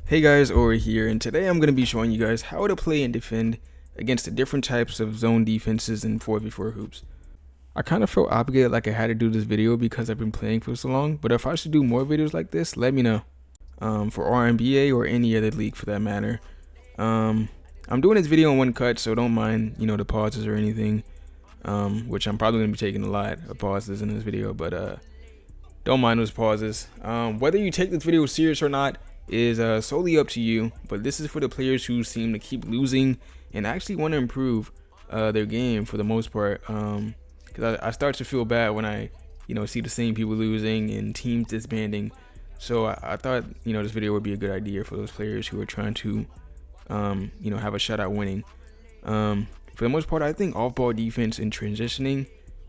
Hey guys, over here, and today I'm going to be showing you guys how to play and defend against the different types of zone defenses in 4v4 hoops. I kind of felt obligated like I had to do this video because I've been playing for so long, but if I should do more videos like this, let me know. For RNBA or any other league for that matter. I'm doing this video in one cut, so don't mind, the pauses or anything, which I'm probably going to be taking a lot of pauses in this video, but don't mind those pauses. Whether you take this video serious or not is solely up to you, but this is for the players who seem to keep losing and actually want to improve their game for the most part, because I start to feel bad when I see the same people losing and teams disbanding. So I thought this video would be a good idea for those players who are trying to have a shot at winning. For the most part, I think off-ball defense and transitioning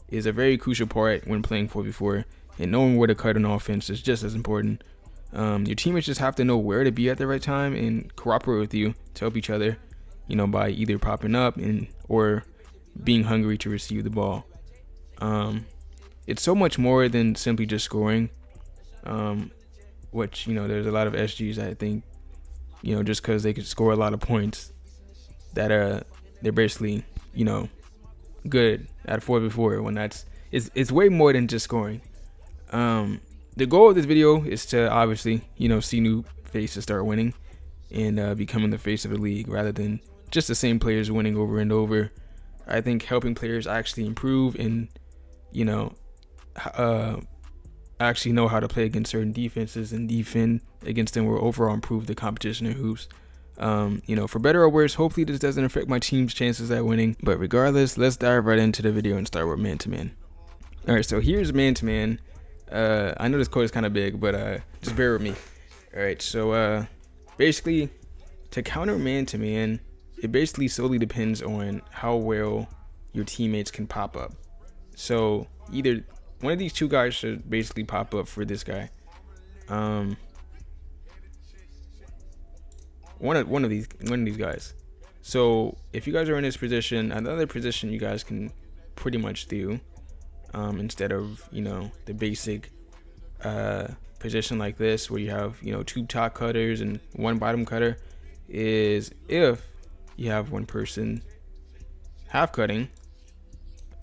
is a very crucial part when playing 4v4, and knowing where to cut an offense is just as important. Your teammates just have to know where to be at the right time and cooperate with you to help each other, by either popping up or being hungry to receive the ball. It's so much more than simply just scoring, which, there's a lot of SGs, I think, just because they could score a lot of points that they're basically, good at 4v4 when it's way more than just scoring. The goal of this video is to obviously, see new faces start winning and becoming the face of the league rather than just the same players winning over and over. I think helping players actually improve and, actually know how to play against certain defenses and defend against them will overall improve the competition in hoops. For better or worse, hopefully this doesn't affect my team's chances at winning. But regardless, let's dive right into the video and start with man-to-man. All right, so here's man-to-man. I know this code is kind of big, but just bear with me. All right, so basically, to counter man-to-man, it basically solely depends on how well your teammates can pop up. So either one of these two guys should basically pop up for this guy. One of these guys. So if you guys are in this position, another position you guys can pretty much do. Instead of the basic position like this where you have two top cutters and one bottom cutter, is if you have one person half cutting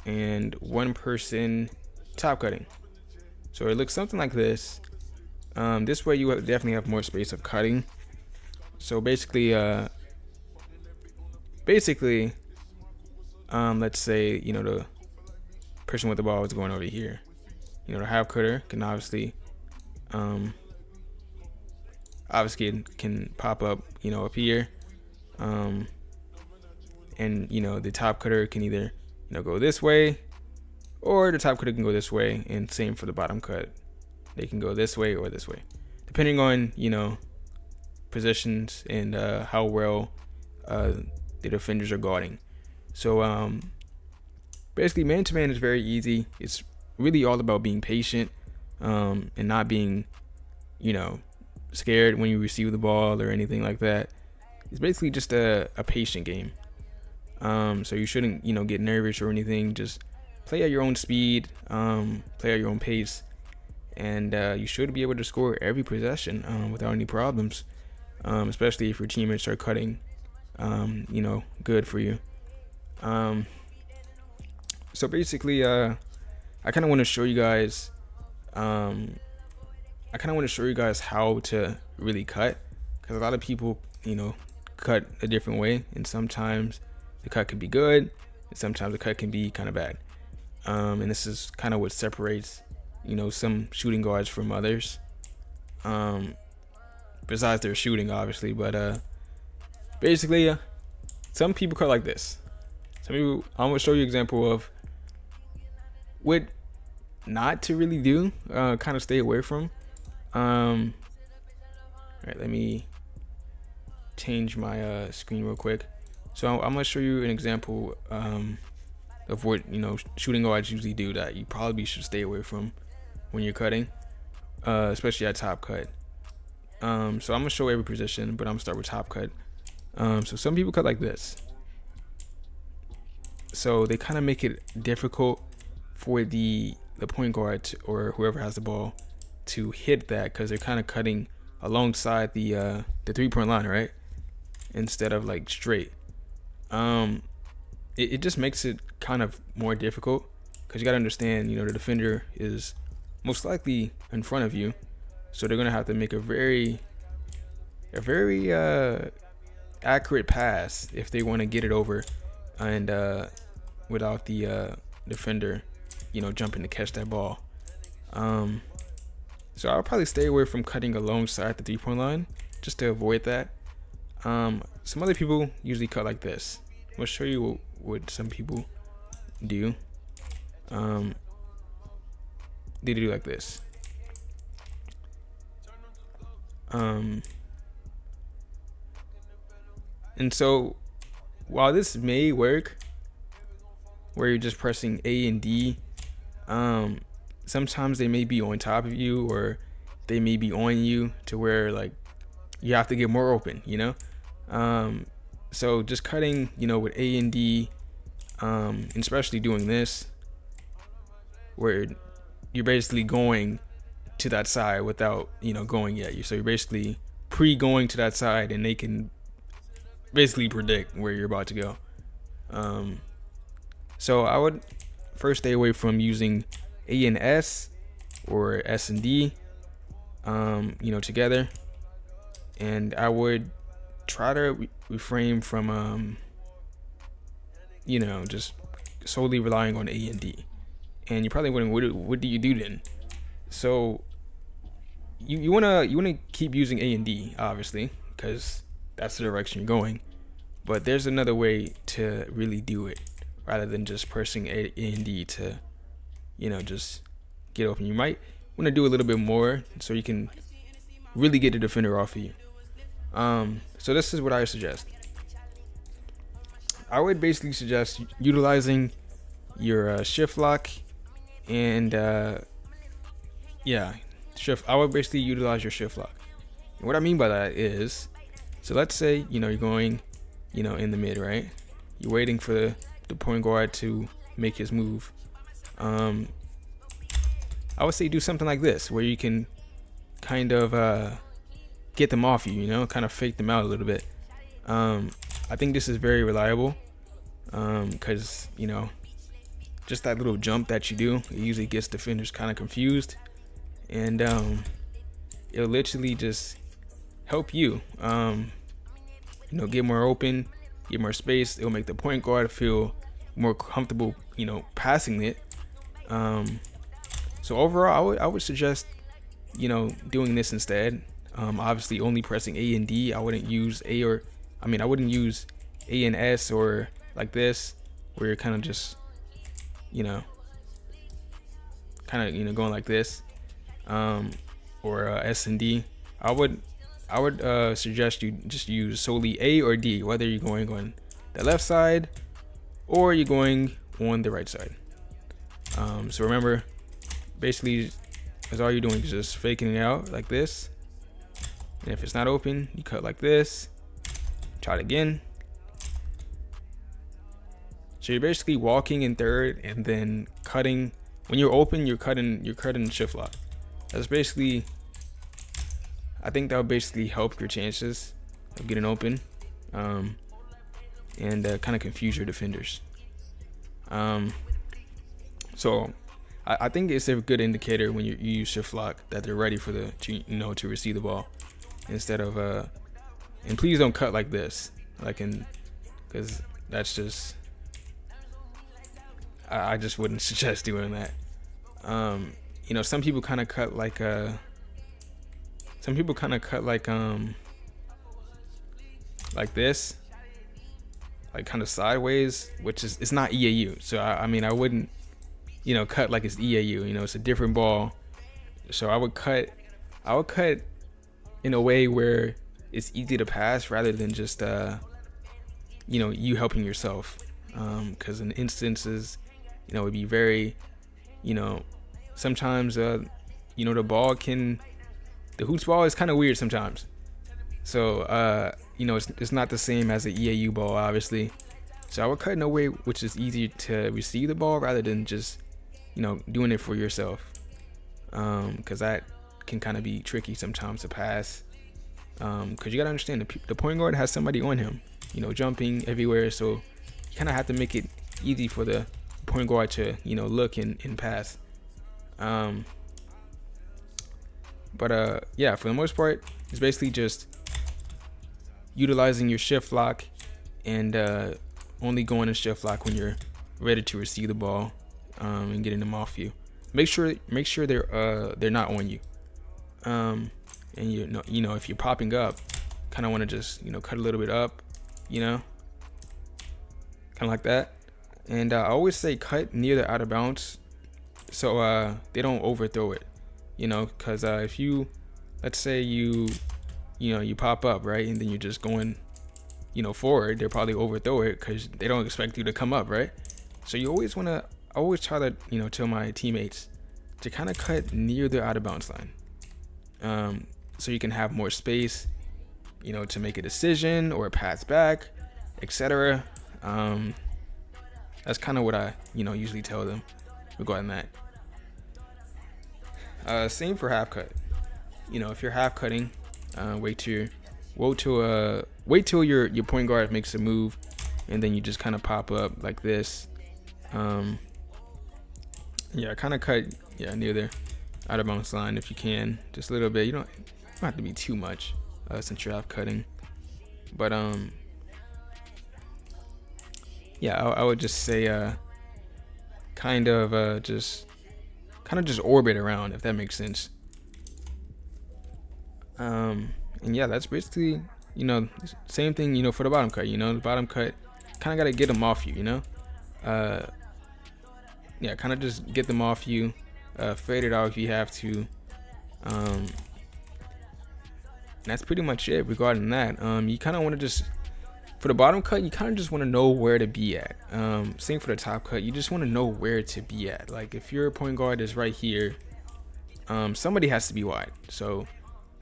and one person top cutting. So it looks something like this. This way you definitely have more space of cutting. So basically let's say the person with the ball is going over here. The half cutter can obviously can pop up up here, and the top cutter can either go this way, or the top cutter can go this way, and same for the bottom cut. They can go this way or this way, depending on positions and how well the defenders are guarding. So basically, man-to-man is very easy. It's really all about being patient and not being, scared when you receive the ball or anything like that. It's basically just a patient game. So you shouldn't, get nervous or anything. Just play at your own speed, play at your own pace, and you should be able to score every possession without any problems, especially if your teammates are cutting, good for you. So basically, I kind of want to show you guys. How to really cut, because a lot of people, cut a different way, and sometimes the cut can be good, and sometimes the cut can be kind of bad. And this is kind of what separates, some shooting guards from others. Besides their shooting, obviously, but basically, some people cut like this. Some people, I'm gonna show you an example of what not to really do, kind of stay away from. All right, let me change my screen real quick. So I'm gonna show you an example of what shooting guards usually do that you probably should stay away from when you're cutting, especially at top cut. So I'm gonna show every position, but I'm gonna start with top cut. So some people cut like this. So they kind of make it difficult for the point guard or whoever has the ball to hit that, because they're kind of cutting alongside the the 3-point line, right? Instead of like straight. It just makes it kind of more difficult because you got to understand, the defender is most likely in front of you, so they're gonna have to make a very accurate pass if they want to get it over, and without the defender, jumping to catch that ball. So I'll probably stay away from cutting alongside the 3-point line just to avoid that. Some other people usually cut like this. I'm gonna show you what some people do. They do like this. And so while this may work where you're just pressing A and D, sometimes they may be on top of you, or they may be on you to where like you have to get more open, so just cutting, with A and D, and especially doing this where you're basically going to that side without, going yet. So you're basically pre-going to that side, and they can basically predict where you're about to go. So I would first stay away from using A and S or S and D, together. And I would try to refrain from, just solely relying on A and D. And you're probably wondering, what do you do then? So you wanna keep using A and D, obviously, because that's the direction you're going. But there's another way to really do it, rather than just pressing A and D to, just get open. You might want to do a little bit more so you can really get the defender off of you. So this is what I suggest. I would basically suggest utilizing your shift lock, and shift. I would basically utilize your shift lock. And what I mean by that is, so let's say you're going, in the mid, right? You're waiting for the point guard to make his move. I would say do something like this, where you can kind of get them off you, kind of fake them out a little bit. I think this is very reliable, because just that little jump that you do, it usually gets defenders kind of confused, and it'll literally just help you, get more open, get more space. It'll make the point guard feel more comfortable, passing it. So overall, I would suggest, doing this instead. Obviously, only pressing A and D. I wouldn't use I wouldn't use A and S or like this, where you're kind of just, going like this, or S and D. I would suggest you just use solely A or D, whether you're going on the left side or you're going on the right side. So remember, basically, as all you're doing is just faking it out like this. And if it's not open, you cut like this. Try it again. So you're basically walking in third and then cutting. When you're open, you're cutting shift lock. That's basically, I think that would basically help your chances of getting open, and kind of confuse your defenders. So I think it's a good indicator when you use shift lock that they're ready for to receive the ball, instead of and please don't cut like this, because that's just, I just wouldn't suggest doing that. Some people kind of cut like this, like kind of sideways, which is, it's not EAU. So I wouldn't, cut like it's EAU. It's a different ball. So I would cut in a way where it's easy to pass, rather than just you helping yourself. Because in instances, it'd be very, sometimes the Hoopz ball is kind of weird sometimes. So it's not the same as the EAU ball, obviously. So I would cut in a way which is easier to receive the ball, rather than just doing it for yourself, because that can kind of be tricky sometimes to pass. because you gotta understand the point guard has somebody on him, you know, jumping everywhere. So you kind of have to make it easy for the point guard to, you know, look and pass. Yeah, for the most part, it's basically just utilizing your shift lock and only going to shift lock when you're ready to receive the ball, and getting them off you. Make sure they're not on you. And you know if you're popping up, kind of want to just, you know, cut a little bit up, you know, kind of like that. And I always say cut near the out of bounds, so they don't overthrow it, you know, because if you, let's say you pop up, right, and then you're just going, you know, forward, they'll probably overthrow it because they don't expect you to come up, right? So you always want to, try to, you know, tell my teammates to kind of cut near the out of bounds line, so you can have more space, you know, to make a decision or a pass back, etc. That's kind of what I, you know, usually tell them regarding that. Same for half cut. You know, if you're half cutting, wait till your point guard makes a move, and then you just kind of pop up like this. Yeah, kind of cut, yeah, near the out of bounds line if you can, just a little bit. You don't have to be too much, since you're half cutting. But yeah, I would just say kind of just orbit around, if that makes sense. And yeah, that's basically, you know, same thing, you know, for the bottom cut. You know, the bottom cut, kind of got to get them off you, you know. Yeah, kind of just get them off you, fade it out if you have to. And that's pretty much it regarding that. You kind of want to just, for the bottom cut, you kind of just want to know where to be at. Same for the top cut, you just want to know where to be at. Like if your point guard is right here, somebody has to be wide. So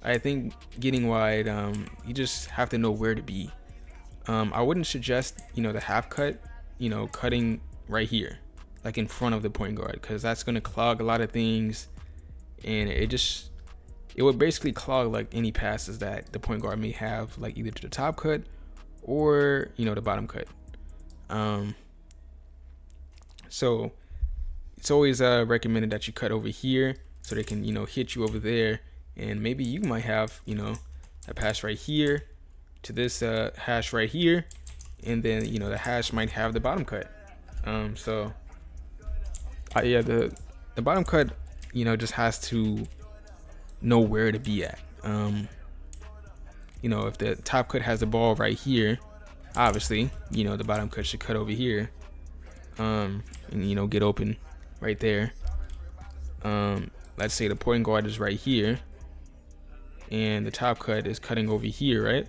I think getting wide, you just have to know where to be. I wouldn't suggest, you know, the half cut, you know, cutting right here, like in front of the point guard, because that's going to clog a lot of things, and it would basically clog like any passes that the point guard may have, like either to the top cut or, you know, the bottom cut. So it's always recommended that you cut over here so they can, you know, hit you over there, and maybe you might have, you know, a pass right here to this hash right here, and then, you know, the hash might have the bottom cut. So yeah, the bottom cut, you know, just has to know where to be at. You know, if the top cut has the ball right here, obviously, you know, the bottom cut should cut over here, and, you know, get open right there. Let's say the point guard is right here, and the top cut is cutting over here, right?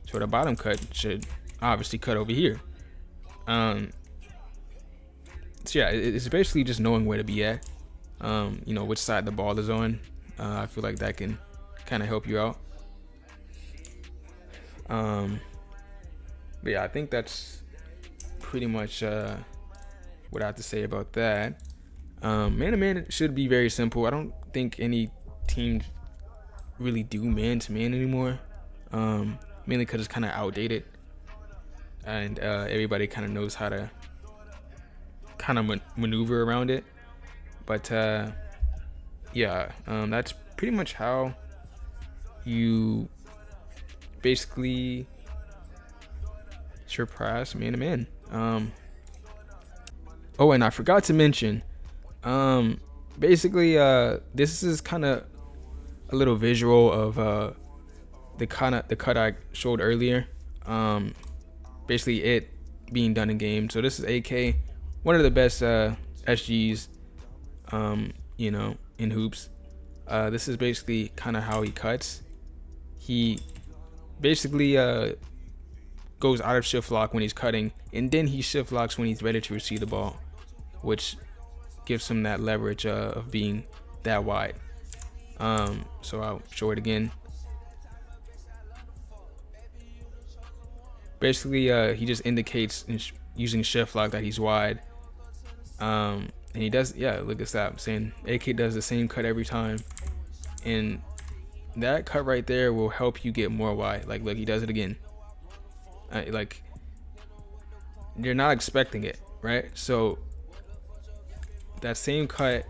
So the bottom cut should obviously cut over here. So yeah, it's basically just knowing where to be at, you know, which side the ball is on. I feel like that can kind of help you out. But yeah, I think that's pretty much what I have to say about that. Man to man should be very simple. I don't think any teams really do man to man anymore, mainly because it's kind of outdated, and everybody kind of knows how to kind of maneuver around it. But yeah, that's pretty much how you basically surpass man to man. Oh, and I forgot to mention, basically this is kind of a little visual of the cut I showed earlier. Basically it being done in game. So this is AK, one of the best SGs, you know, in hoops. This is basically kind of how he cuts. He basically goes out of shift lock when he's cutting, and then he shift locks when he's ready to receive the ball, which gives him that leverage of being that wide. So I'll show it again. Basically, he just indicates using shift lock that he's wide. And he does, yeah, look at that. I'm saying AK does the same cut every time. And that cut right there will help you get more wide. Like, look, he does it again. Like, they're not expecting it, right? So that same cut,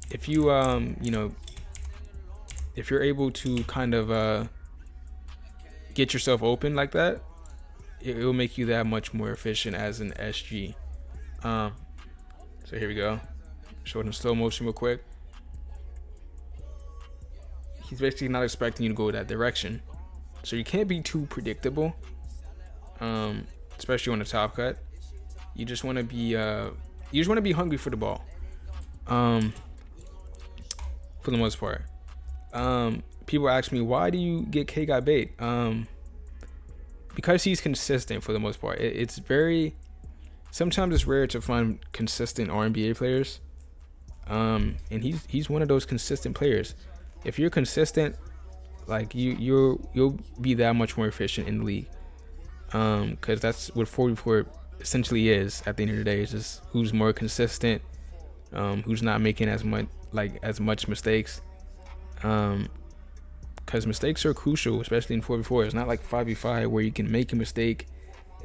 if you if you're able to kind of get yourself open like that, it will make you that much more efficient as an SG. So here we go. Show it in slow motion real quick. He's basically not expecting you to go that direction, so you can't be too predictable, especially on the top cut. You just want to be hungry for the ball, for the most part. People ask me, why do you get K got bait? Because he's consistent for the most part. It's very, sometimes it's rare to find consistent RNBA players, and he's one of those consistent players. If you're consistent, like you'll be that much more efficient in the league, because that's what 44 essentially is. At the end of the day, is just who's more consistent, who's not making as much mistakes, because mistakes are crucial, especially in 4v4. It's not like 5v5 where you can make a mistake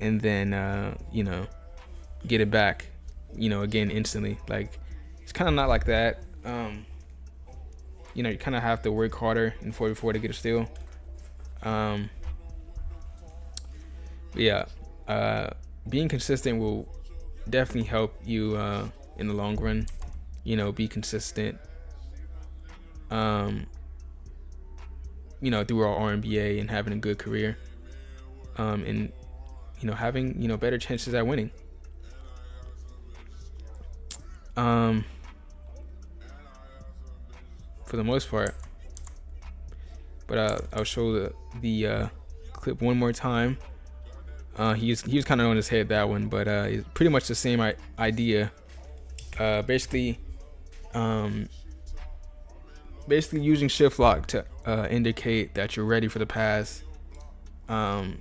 and then get it back, again instantly. Like, it's kind of not like that. You kind of have to work harder in 4v4 to get a steal. But yeah, being consistent will definitely help you in the long run. Be consistent. Through our RNBA and having a good career, and having better chances at winning. For the most part. But I'll show the clip one more time. He was kind of on his head, that one, but it's pretty much the same idea. Basically using shift lock to indicate that you're ready for the pass, and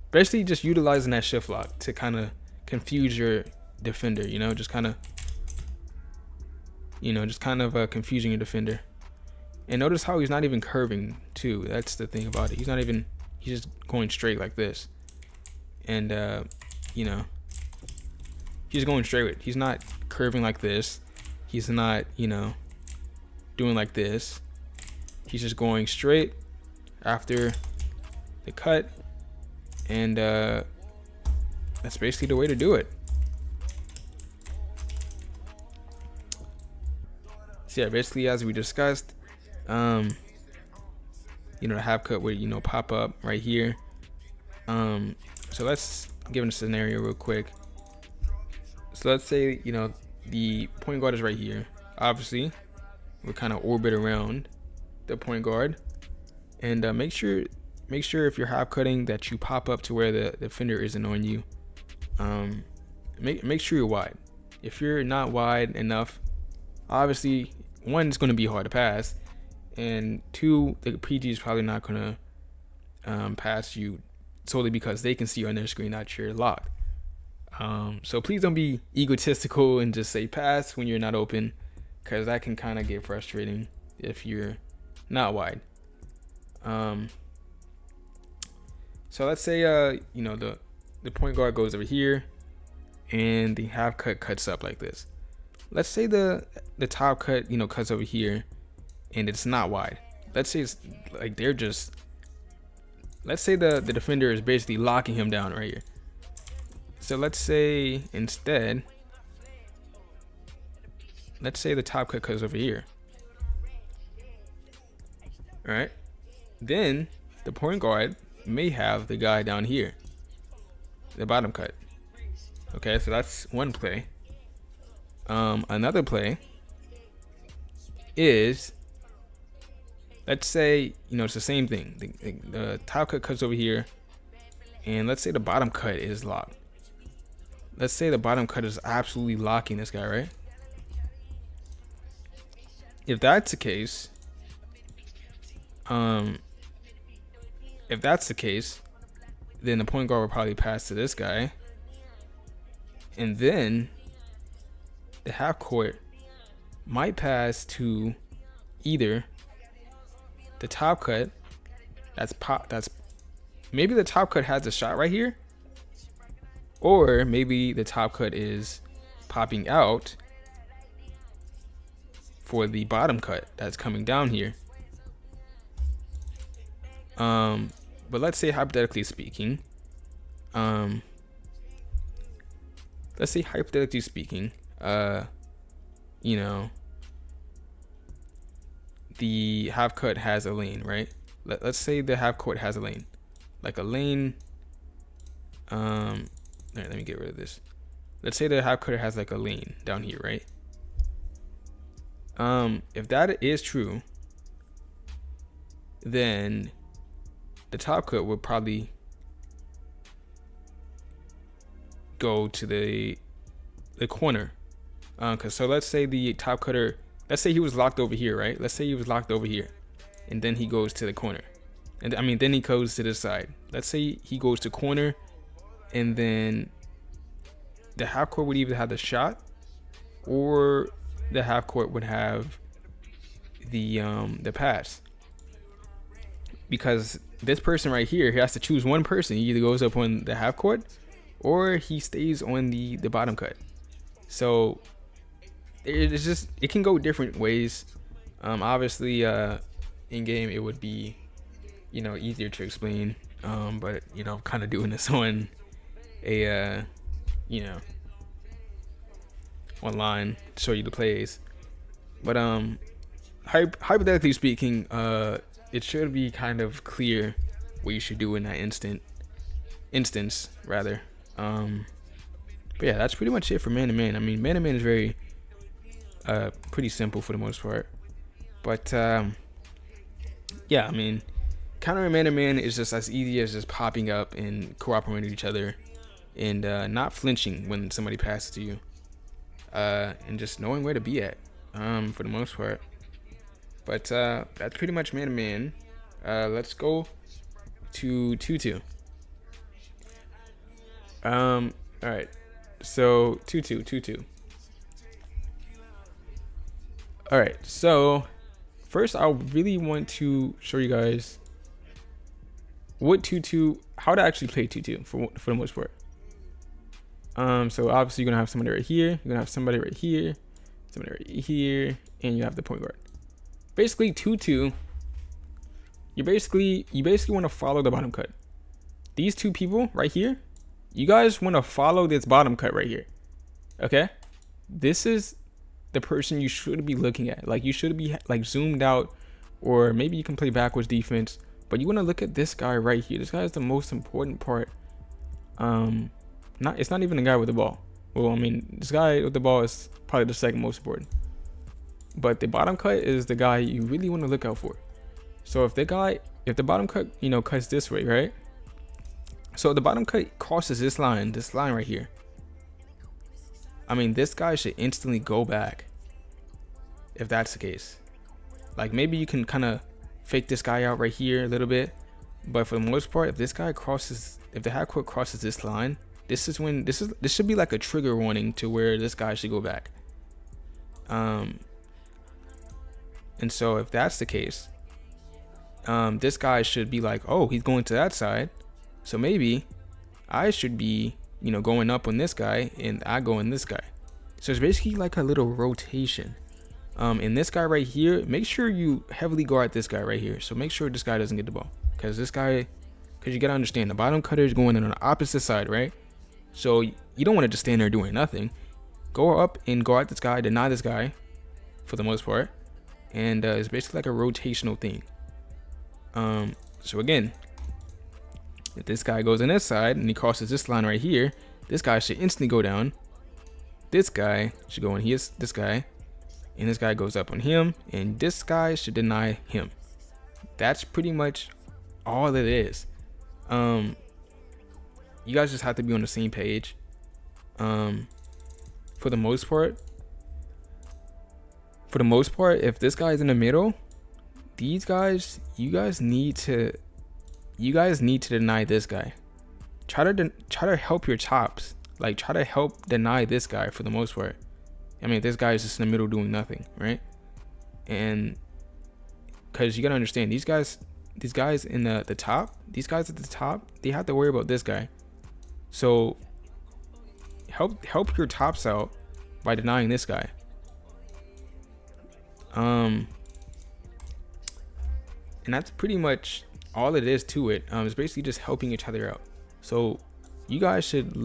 basically just utilizing that shift lock to kind of confuse your defender. Just kind of confusing your defender. And notice how he's not even curving too. That's the thing about it. He's just going straight like this. And he's going straight with. He's not curving like this. He's not, doing like this. He's just going straight after the cut. And that's basically the way to do it. So yeah, basically as we discussed, the half cut would pop up right here. So let's give it a scenario real quick. So let's say the point guard is right here. Obviously, we'll kind of orbit around the point guard, and make sure if you're half cutting that you pop up to where the defender isn't on you. Make sure you're wide. If you're not wide enough, obviously, one, it's going to be hard to pass, and two, the PG is probably not going to pass you solely because they can see you on their screen that you're locked. So please don't be egotistical and just say pass when you're not open, because that can kind of get frustrating if you're not wide. So let's say the point guard goes over here and the half cut cuts up like this. Let's say the top cut cuts over here and it's not wide. Let's say it's like let's say the defender is basically locking him down right here. So let's say instead, let's say the top cut cuts over here. All right, then the point guard may have the guy down here, the bottom cut. Okay, so that's one play. Another play is, let's say it's the same thing. The top cut cuts over here, and let's say the bottom cut is locked. Let's say the bottom cut is absolutely locking this guy, right? If that's the case, then the point guard will probably pass to this guy, and then the half court might pass to either the top cut, that's maybe the top cut has a shot right here, or maybe the top cut is popping out for the bottom cut that's coming down here. But let's say hypothetically speaking, you know, the half cut has a lane, right? Let's say the half court has a lane, like a lane. All right, let me get rid of this. Let's say the half court has like a lane down here, right? If that is true, then the top cut would probably go to the corner. Cause so let's say the top cutter, let's say he was locked over here, right? Let's say he was locked over here, and then he goes to the corner, and I mean then he goes to the side. Let's say he goes to corner, and then the half court would either have the shot, or the half court would have the pass. Because this person right here, he has to choose one person. He either goes up on the half court, or he stays on the bottom cut. So it's just, it can go different ways. Obviously in game it would be, you know, easier to explain, but you know, I'm kind of doing this on a you know, online to show you the plays. But hypothetically speaking, it should be kind of clear what you should do in that instance rather. But yeah, that's pretty much it for man to man. I mean, man to man is very pretty simple for the most part. But yeah, I mean, countering man to man is just as easy as just popping up and cooperating with each other, and not flinching when somebody passes to you, and just knowing where to be at, for the most part. But that's pretty much man to man. Let's go to 2-2. All right, so 2-2. All right, so first I really want to show you guys what 2-2, how to actually play 2-2 for the most part. So obviously you're gonna have somebody right here, you're gonna have somebody right here, somebody right here, and you have the point guard. Basically 2-2, you basically want to follow the bottom cut. These two people right here, you guys want to follow this bottom cut right here. Okay, this is the person you should be looking at. Like, you should be like zoomed out, or maybe you can play backwards defense, but you want to look at this guy right here. This guy is the most important part. It's not even the guy with the ball. Well, I mean, this guy with the ball is probably the second most important, but the bottom cut is the guy you really want to look out for. So if the bottom cut, you know, cuts this way, right? So the bottom cut crosses this line right here. I mean, this guy should instantly go back if that's the case. Like, maybe you can kind of fake this guy out right here a little bit, but for the most part, if the half court crosses this line, this should be like a trigger warning to where this guy should go back. And so if that's the case, this guy should be like, oh, he's going to that side, so maybe I should be, you know, going up on this guy, and I go on this guy. So it's basically like a little rotation. And this guy right here, make sure you heavily guard this guy right here. So make sure this guy doesn't get the ball, because you gotta understand, the bottom cutter is going on the opposite side, right? So you don't want to just stand there doing nothing. Go up and guard this guy, deny this guy for the most part, and it's basically like a rotational thing. So again, if this guy goes on this side and he crosses this line right here, this guy should instantly go down. This guy should go on this guy, and this guy goes up on him, and this guy should deny him. That's pretty much all it is. You guys just have to be on the same page. For the most part, if this guy's in the middle, you guys need to deny this guy. Try to help your chops. Like, try to help deny this guy for the most part. I mean, this guy is just in the middle doing nothing, right? And because you gotta understand these guys in the top, these guys at the top, they have to worry about this guy. So help your tops out by denying this guy. And that's pretty much all it is to it. It's basically just helping each other out. So you guys should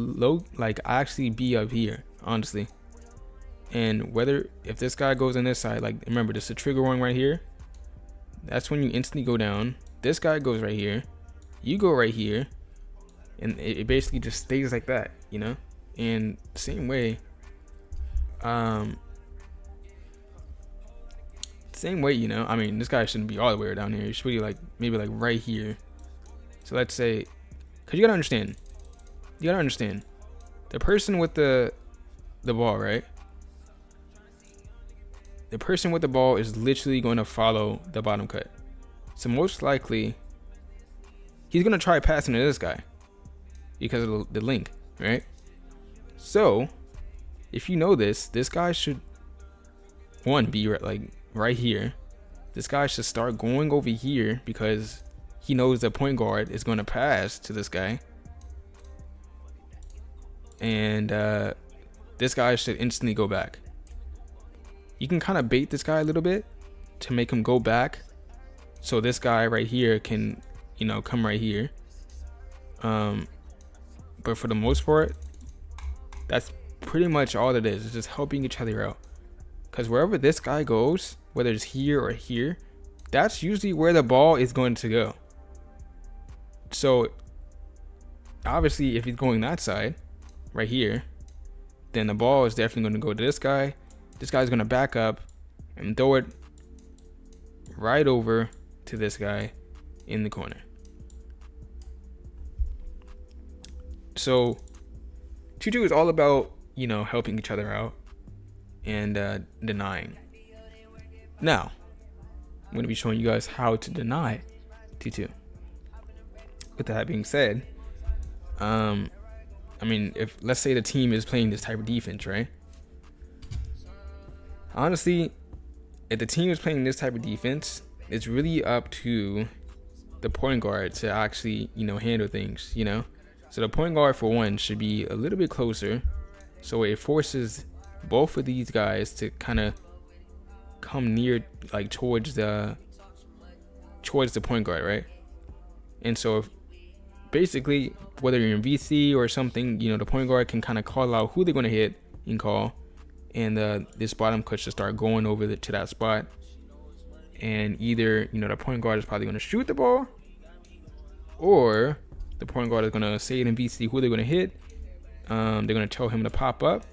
actually be up here, honestly. And if this guy goes on this side, like, remember, this is a trigger warning right here. That's when you instantly go down. This guy goes right here, you go right here, and it basically just stays like that, you know. And same way, you know, I mean, this guy shouldn't be all the way down here. He should be like maybe like right here. So let's say, because you gotta understand, the person with the ball, right? The person with the ball is literally going to follow the bottom cut. So most likely, he's going to try passing to this guy because of the link, right? So if you know this guy should, one, be right here. This guy should start going over here because he knows the point guard is going to pass to this guy. And this guy should instantly go back. You can kind of bait this guy a little bit to make him go back, so this guy right here can, you know, come right here. But for the most part, that's pretty much all it is. It's just helping each other out. Because wherever this guy goes, whether it's here or here, that's usually where the ball is going to go. So obviously, if he's going that side, right here, then the ball is definitely going to go to this guy. This guy's going to back up and throw it right over to this guy in the corner. So 2-2 is all about, you know, helping each other out and denying. Now, I'm going to be showing you guys how to deny 2-2. With that being said, I mean, if let's say the team is playing this type of defense, right? Honestly, if the team is playing this type of defense, it's really up to the point guard to actually, you know, handle things, you know? So the point guard, for one, should be a little bit closer, so it forces both of these guys to kind of come near, like, towards the point guard, right? And so if, basically, whether you're in VC or something, you know, the point guard can kind of call out who they're going to hit and call, and this bottom cut should start going over to that spot. And either, you know, the point guard is probably going to shoot the ball, or the point guard is going to say it in VC who they're going to hit. They're going to tell him to pop up,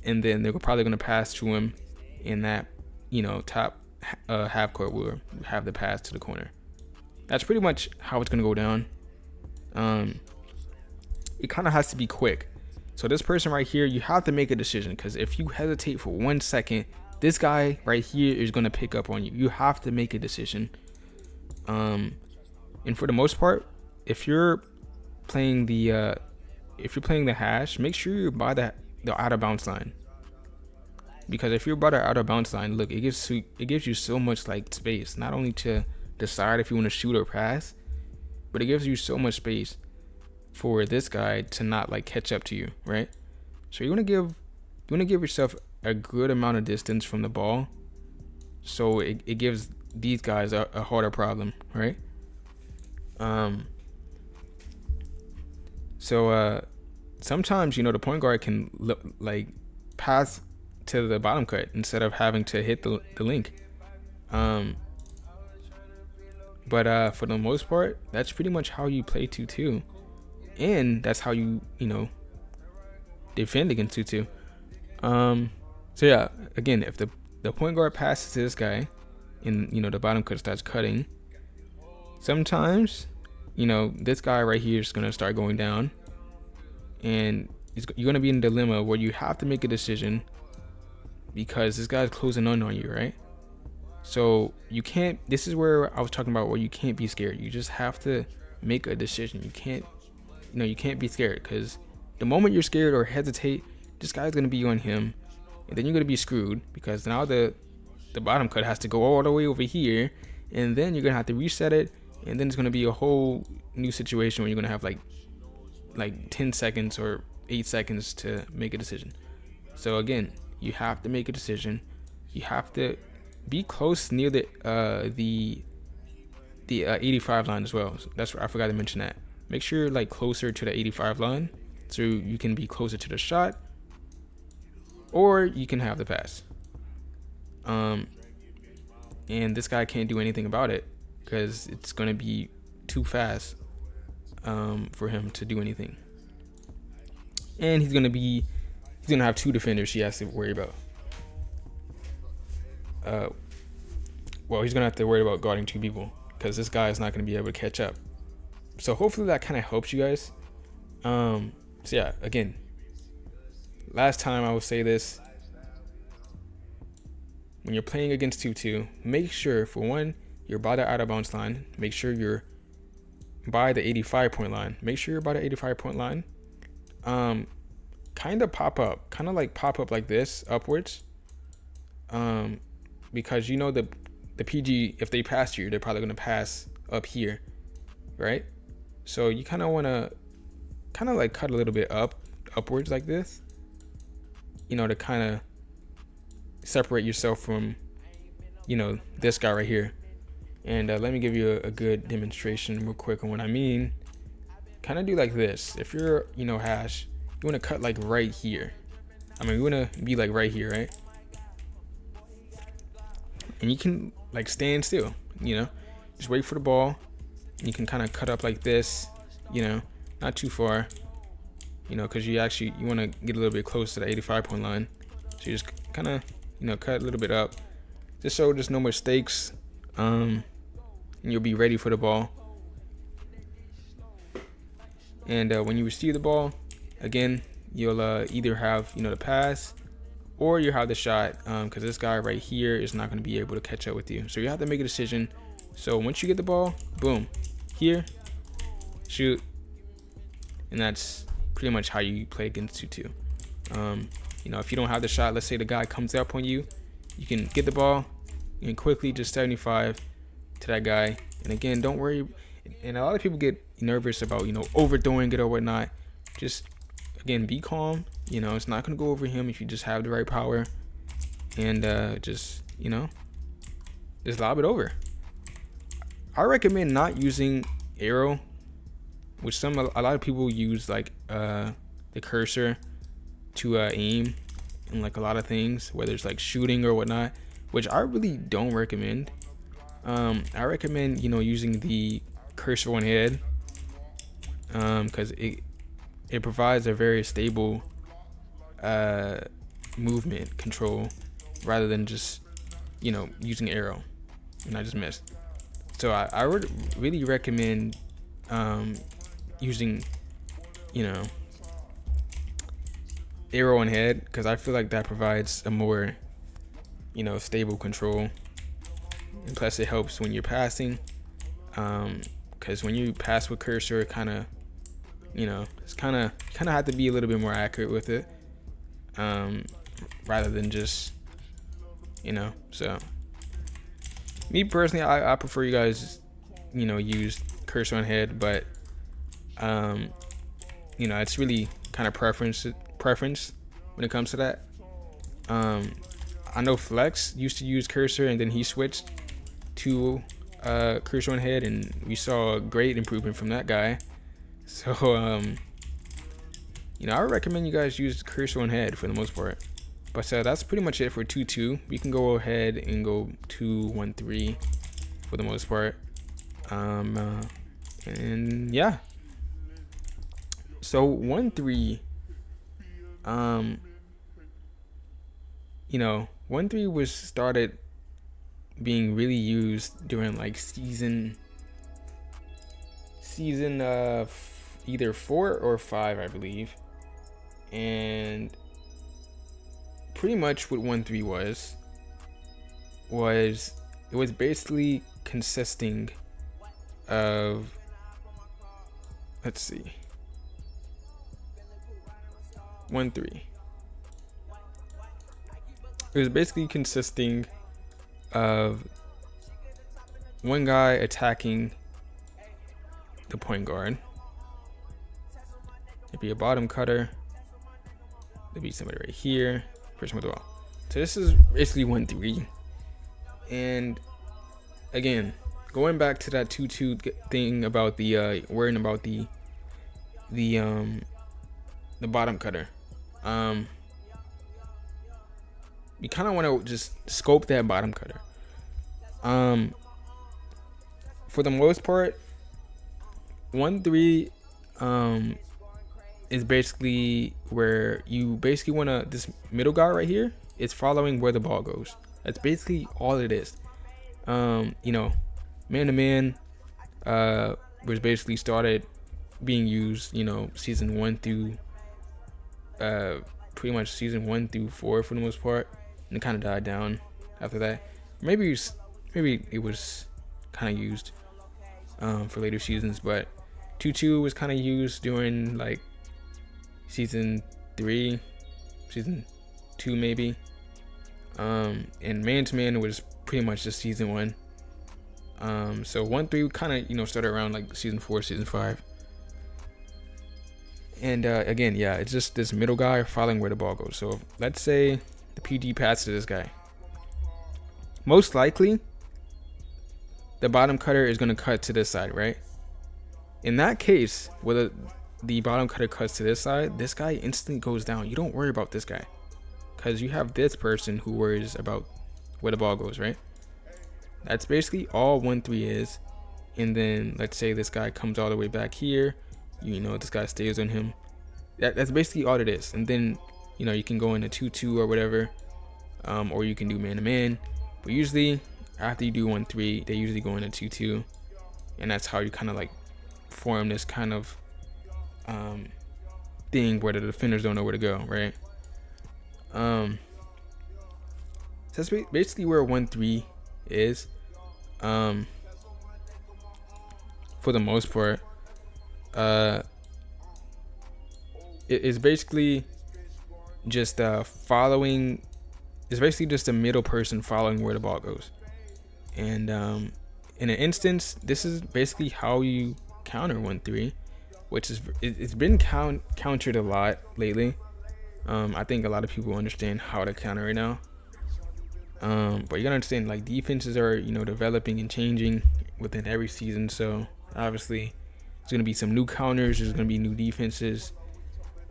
and then they're probably going to pass to him in that, you know, top half court will have the pass to the corner. That's pretty much how it's going to go down. It kind of has to be quick. So this person right here, you have to make a decision, because if you hesitate for 1 second, this guy right here is going to pick up on you. You have to make a decision. And for the most part, if you're playing the hash, make sure you're by the out of bounds line. Because if you're by the out of bounds line, look, it gives you so much like space, not only to decide if you want to shoot or pass, but it gives you so much space for this guy to not like catch up to you, right? So you want to give yourself a good amount of distance from the ball, so it gives these guys a harder problem, right? So sometimes, you know, the point guard can like pass to the bottom cut instead of having to hit the link. But for the most part, that's pretty much how you play 2-2, and that's how you know, defend against 2-2. So yeah, again, if the point guard passes to this guy, and, you know, the bottom cut starts cutting, sometimes, you know, this guy right here is gonna start going down, and you're gonna be in a dilemma where you have to make a decision because this guy's closing in on you, right? So you can't. This is where I was talking about where you can't be scared. You just have to make a decision. You can't be scared, because the moment you're scared or hesitate, this guy's gonna be on him, and then you're gonna be screwed, because now the the bottom cut has to go all the way over here, and then you're gonna have to reset it, and then it's gonna be a whole new situation where you're gonna have like 10 seconds or 8 seconds to make a decision. So again, you have to make a decision. You have to be close near the 85 line as well. So that's what I forgot to mention that. Make sure you're like closer to the 85 line so you can be closer to the shot, or you can have the pass. And this guy can't do anything about it because it's gonna be too fast for him to do anything. And he's gonna have two defenders he has to worry about. Well, he's gonna have to worry about guarding two people because this guy is not gonna be able to catch up. So hopefully that kind of helps you guys. So yeah, again, last time I will say this: when you're playing against 2-2, make sure, for one, you're by the out of bounds line. Make sure you're by the 85 point line. Make sure you're by the 85 point line. Kind of pop up like this upwards. Because you know the PG, if they pass you, they're probably gonna pass up here, right? So you kind of want to like cut a little bit upwards like this, you know, to kind of separate yourself from, you know, this guy right here. And let me give you a good demonstration real quick on what I mean. Kind of do like this. If you're, you know, hash, you want to cut like right here. I mean, you want to be like right here, right? And you can like stand still, you know, just wait for the ball. And you can kind of cut up like this, you know, not too far, you know, because you want to get a little bit close to the 85 point line. So you just kind of, you know, cut a little bit up just so there's no mistakes, and you'll be ready for the ball. And when you receive the ball, again, you'll either have, you know, the pass, or you have the shot, because this guy right here is not going to be able to catch up with you. So you have to make a decision. So once you get the ball, boom, here, shoot, and that's pretty much how you play against 2-2. You know, if you don't have the shot, let's say the guy comes up on you, you can get the ball and quickly just 75 to that guy. And again, don't worry. And a lot of people get nervous about, you know, overthrowing it or whatnot. Just, again, be calm. You know, it's not going to go over him if you just have the right power. And just, you know, just lob it over. I recommend not using arrow, which a lot of people use like the cursor to aim in like a lot of things, whether it's like shooting or whatnot, which I really don't recommend. I recommend, you know, using the cursor on head, because it provides a very stable movement control rather than just, you know, using arrow. And I just missed. So I would really recommend using, you know, arrow on head, because I feel like that provides a more, you know, stable control. And plus it helps when you're passing, because when you pass with cursor, it kind of, you know, it's kind of have to be a little bit more accurate with it, rather than just, you know. So me personally, I prefer you guys, you know, use cursor on head, but you know, it's really kind of preference when it comes to that. I know Flex used to use cursor, and then he switched to cursor on head, and we saw a great improvement from that guy. So you know, I would recommend you guys use cursor on head for the most part. But that's pretty much it for 2-2. We can go ahead and go 2-1-3 for the most part. And yeah, so 1-3, you know, 1-3 was started being really used during like season either 4 or 5, I believe. And pretty much what 1-3 was it was basically consisting of, let's see, 1-3. It was basically consisting of one guy attacking the point guard. It'd be a bottom cutter. There'd be somebody right here, person with the ball. So this is basically 1-3. And again, going back to that 2-2 thing about the worrying about the bottom cutter. You kind of want to just scope that bottom cutter. For the most part, 1-3 is basically where you basically want to, this middle guy right here is following where the ball goes. That's basically all it is. You know, man to man was basically started being used, you know, season 1 through pretty much season 1 through 4 for the most part, and it kind of died down after that. Maybe it was kind of used for later seasons, but 2-2 was kind of used during like season 3, season 2 maybe, and man to man was pretty much just season 1. So 1-3 kind of, you know, started around like season 4, season 5. And again, yeah, it's just this middle guy following where the ball goes. So let's say the PG passes to this guy. Most likely, the bottom cutter is going to cut to this side, right? In that case, whether the bottom cutter cuts to this side, this guy instantly goes down. You don't worry about this guy, because you have this person who worries about where the ball goes, right? That's basically all 1-3 is. And then let's say this guy comes all the way back here. You know, this guy stays on him. That's basically all it is. And then, you know, you can go into 2-2 or whatever, or you can do man to man. But usually, after you do 1-3, they usually go into 2-2, and that's how you kind of like form this kind of thing where the defenders don't know where to go, right? So that's basically where 1-3 is. For the most part. It's basically just following. It's basically just a middle person following where the ball goes. And in an instance, this is basically how you counter 1-3, which is it's been countered a lot lately. I think a lot of people understand how to counter it now. But you gotta understand, like, defenses are, you know, developing and changing within every season. So obviously, there's going to be some new counters. There's going to be new defenses.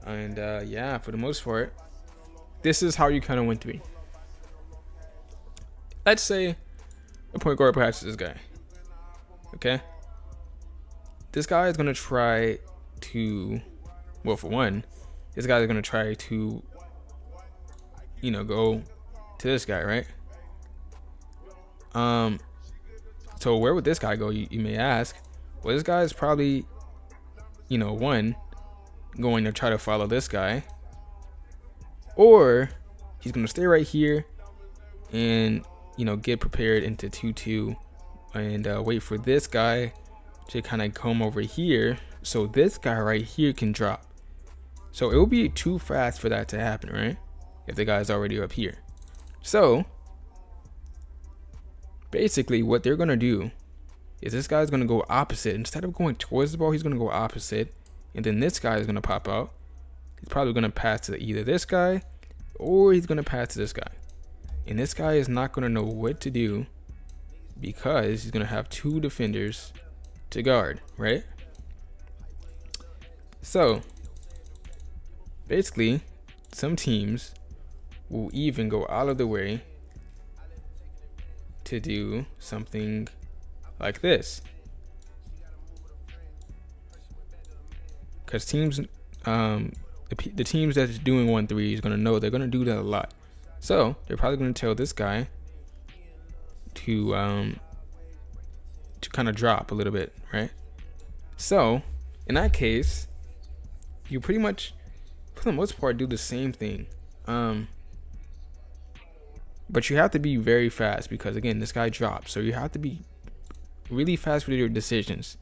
And, yeah, for the most part, this is how you kind of 1-3. Let's say a point guard passes this guy. Okay? This guy is going to try to, well, for one, this guy is going to try to, you know, go to this guy, right? So where would this guy go, you may ask? Well, this guy is probably, you know, one, going to try to follow this guy, or he's going to stay right here and, you know, get prepared into 2-2 and wait for this guy to kind of come over here so this guy right here can drop. So it will be too fast for that to happen, right? If the guy's already up here. So basically what they're going to do is this guy's going to go opposite. Instead of going towards the ball, he's going to go opposite. And then this guy is going to pop out. He's probably going to pass to either this guy or he's going to pass to this guy. And this guy is not going to know what to do because he's going to have two defenders to guard, right? So basically, some teams will even go out of the way to do something like this, because teams, the teams that's doing 1-3 is going to know they're going to do that a lot. So they're probably going to tell this guy to kind of drop a little bit, right? So in that case, you pretty much, for the most part, do the same thing. But you have to be very fast because, again, this guy drops. So you have to be really fast with your decisions.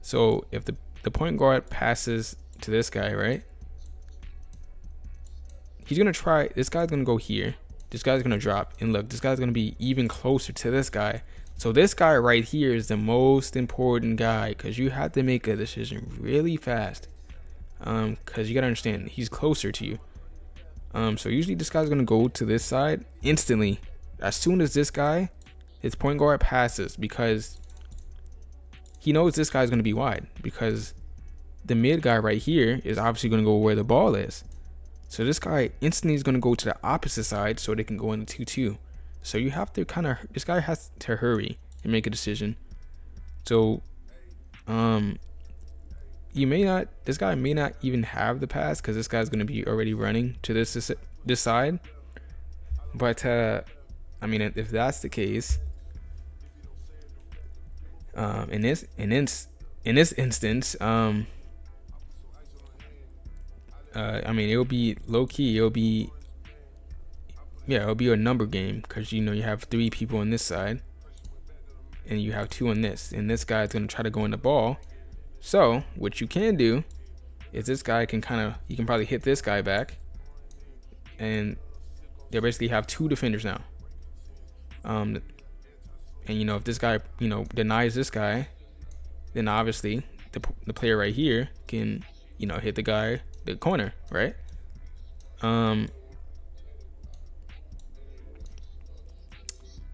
So if the point guard passes to this guy, right? He's going to try, this guy's going to go here this guy's gonna drop, and look, this guy's gonna be even closer to this guy. So this guy right here is the most important guy, because you have to make a decision really fast, because you gotta understand he's closer to you. So usually this guy's gonna go to this side instantly as soon as this guy, his point guard, passes, because he knows this guy's gonna be wide, because the mid guy right here is obviously gonna go where the ball is. So this guy instantly is gonna go to the opposite side so they can go into 2-2. So you have to this guy has to hurry and make a decision. So this guy may not even have the pass, because this guy's gonna be already running to this side. But I mean, if that's the case, in this instance, I mean, it'll be low key. It'll be a number game, because you have 3 people on this side and you have 2 on this, and this guy's gonna try to go in the ball. So what you can do is this guy can you can probably hit this guy back, and they basically have 2 defenders now. And if this guy denies this guy, then obviously the player right here can hit the corner, right?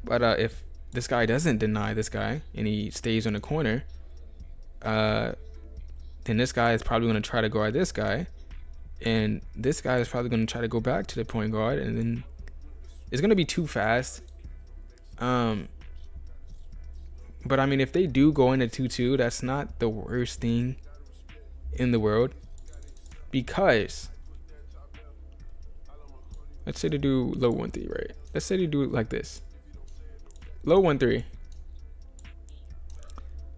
But if this guy doesn't deny this guy and he stays on the corner, then this guy is probably going to try to guard this guy, and this guy is probably going to try to go back to the point guard, and then it's going to be too fast. But I mean, if they do go into 2-2, that's not the worst thing in the world, because let's say they do low 1-3, right? Let's say they do it like this: low 1-3.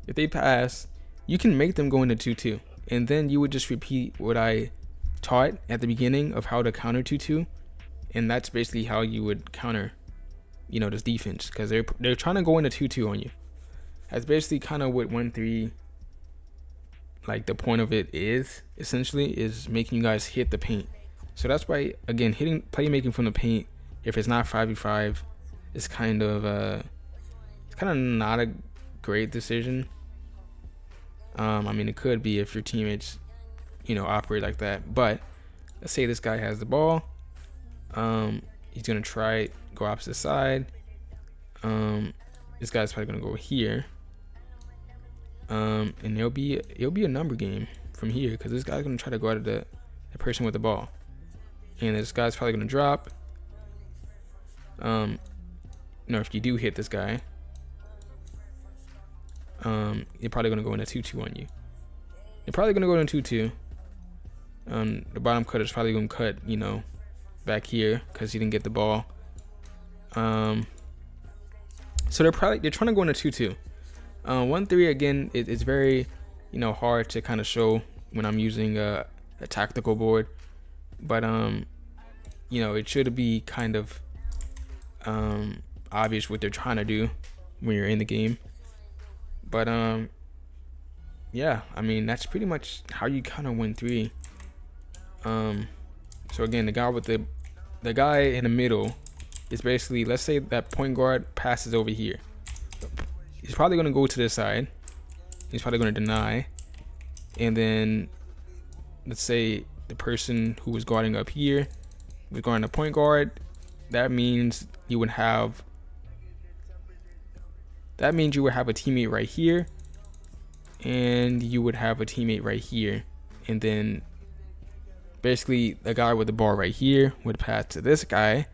If they pass, you can make them go into 2-2, and then you would just repeat what I taught at the beginning of how to counter 2-2, and that's basically how you would counter this defense, because they're trying to go into 2-2 on you. That's basically kind of what 1-3, like, the point of it is essentially, is making you guys hit the paint. So that's why, again, hitting playmaking from the paint, if it's not 5v5, is kind of not a great decision. I mean, it could be if your teammates operate like that. But let's say this guy has the ball, he's gonna try go opposite side. This guy's probably gonna go here, and it'll be a number game from here, because this guy's gonna try to go out of the person with the ball, and this guy's probably gonna drop. If you do hit this guy, you're probably gonna go into 2-2 on you. You're probably gonna go into 2-2. The bottom cutter is probably gonna cut, back here, because he didn't get the ball. So they're trying to go into 2-2. 1-3, again, it's very hard to kind of show when I'm using a tactical board, but it should be kind of obvious what they're trying to do when you're in the game. But yeah, I mean, that's pretty much how you kind of win 3. So again, the guy in the middle is basically, let's say that point guard passes over here. He's probably going to go to this side. He's probably going to deny. And then let's say the person who was guarding up here was guarding the point guard. That means you would have a teammate right here, and you would have a teammate right here, and then basically the guy with the ball right here would pass to this guy,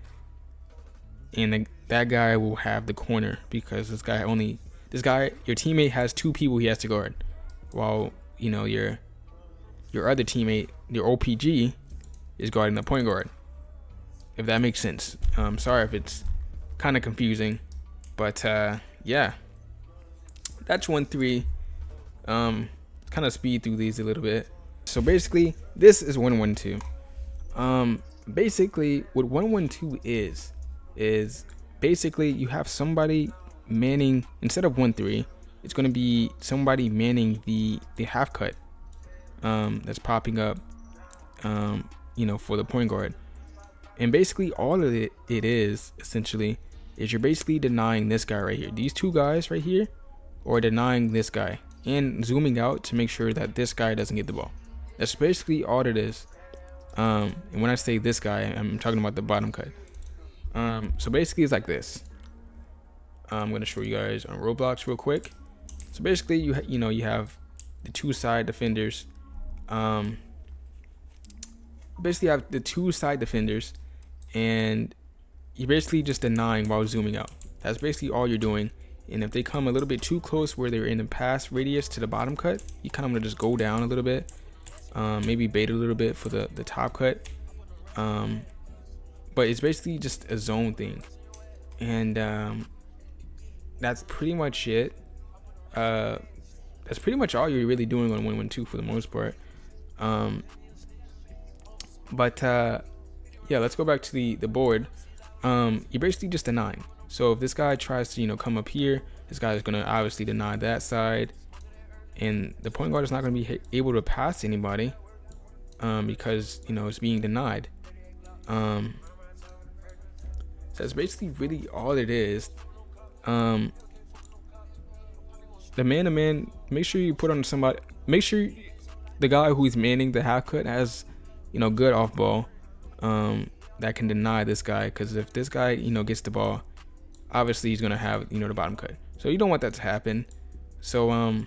and that guy will have the corner, because your teammate has 2 people he has to guard, while your other teammate, your OPG, is guarding the point guard. If that makes sense. Sorry if it's kind of confusing, but yeah, that's 1-3. Kind of speed through these a little bit. So basically, this is 1-1-2. Basically, what 1-1-2 is basically you have somebody manning, instead of 1-3, it's going to be somebody manning the half cut that's popping up, for the point guard. And basically all of it is essentially is you're basically denying this guy right here. These two guys right here, or denying this guy and zooming out to make sure that this guy doesn't get the ball. That's basically all it is. And when I say this guy, I'm talking about the bottom cut. So basically it's like this. I'm gonna show you guys on Roblox real quick. So basically you have the two side defenders. Basically have the two side defenders, and you're basically just denying while zooming out. That's basically all you're doing. And if they come a little bit too close where they're in the pass radius to the bottom cut, you kind of want to just go down a little bit, maybe bait a little bit for the top cut. But it's basically just a zone thing, and that's pretty much it. That's pretty much all you're really doing on 1-1-2 for the most part. Yeah, let's go back to the board. You're basically just denying. So if this guy tries to come up here, this guy is going to obviously deny that side, and the point guard is not going to be able to pass anybody because it's being denied. So that's basically really all it is. The man-to-man, make sure you put on somebody. Make sure the guy who's manning the half cut has good off ball that can deny this guy, because if this guy gets the ball, obviously he's gonna have the bottom cut, so you don't want that to happen. So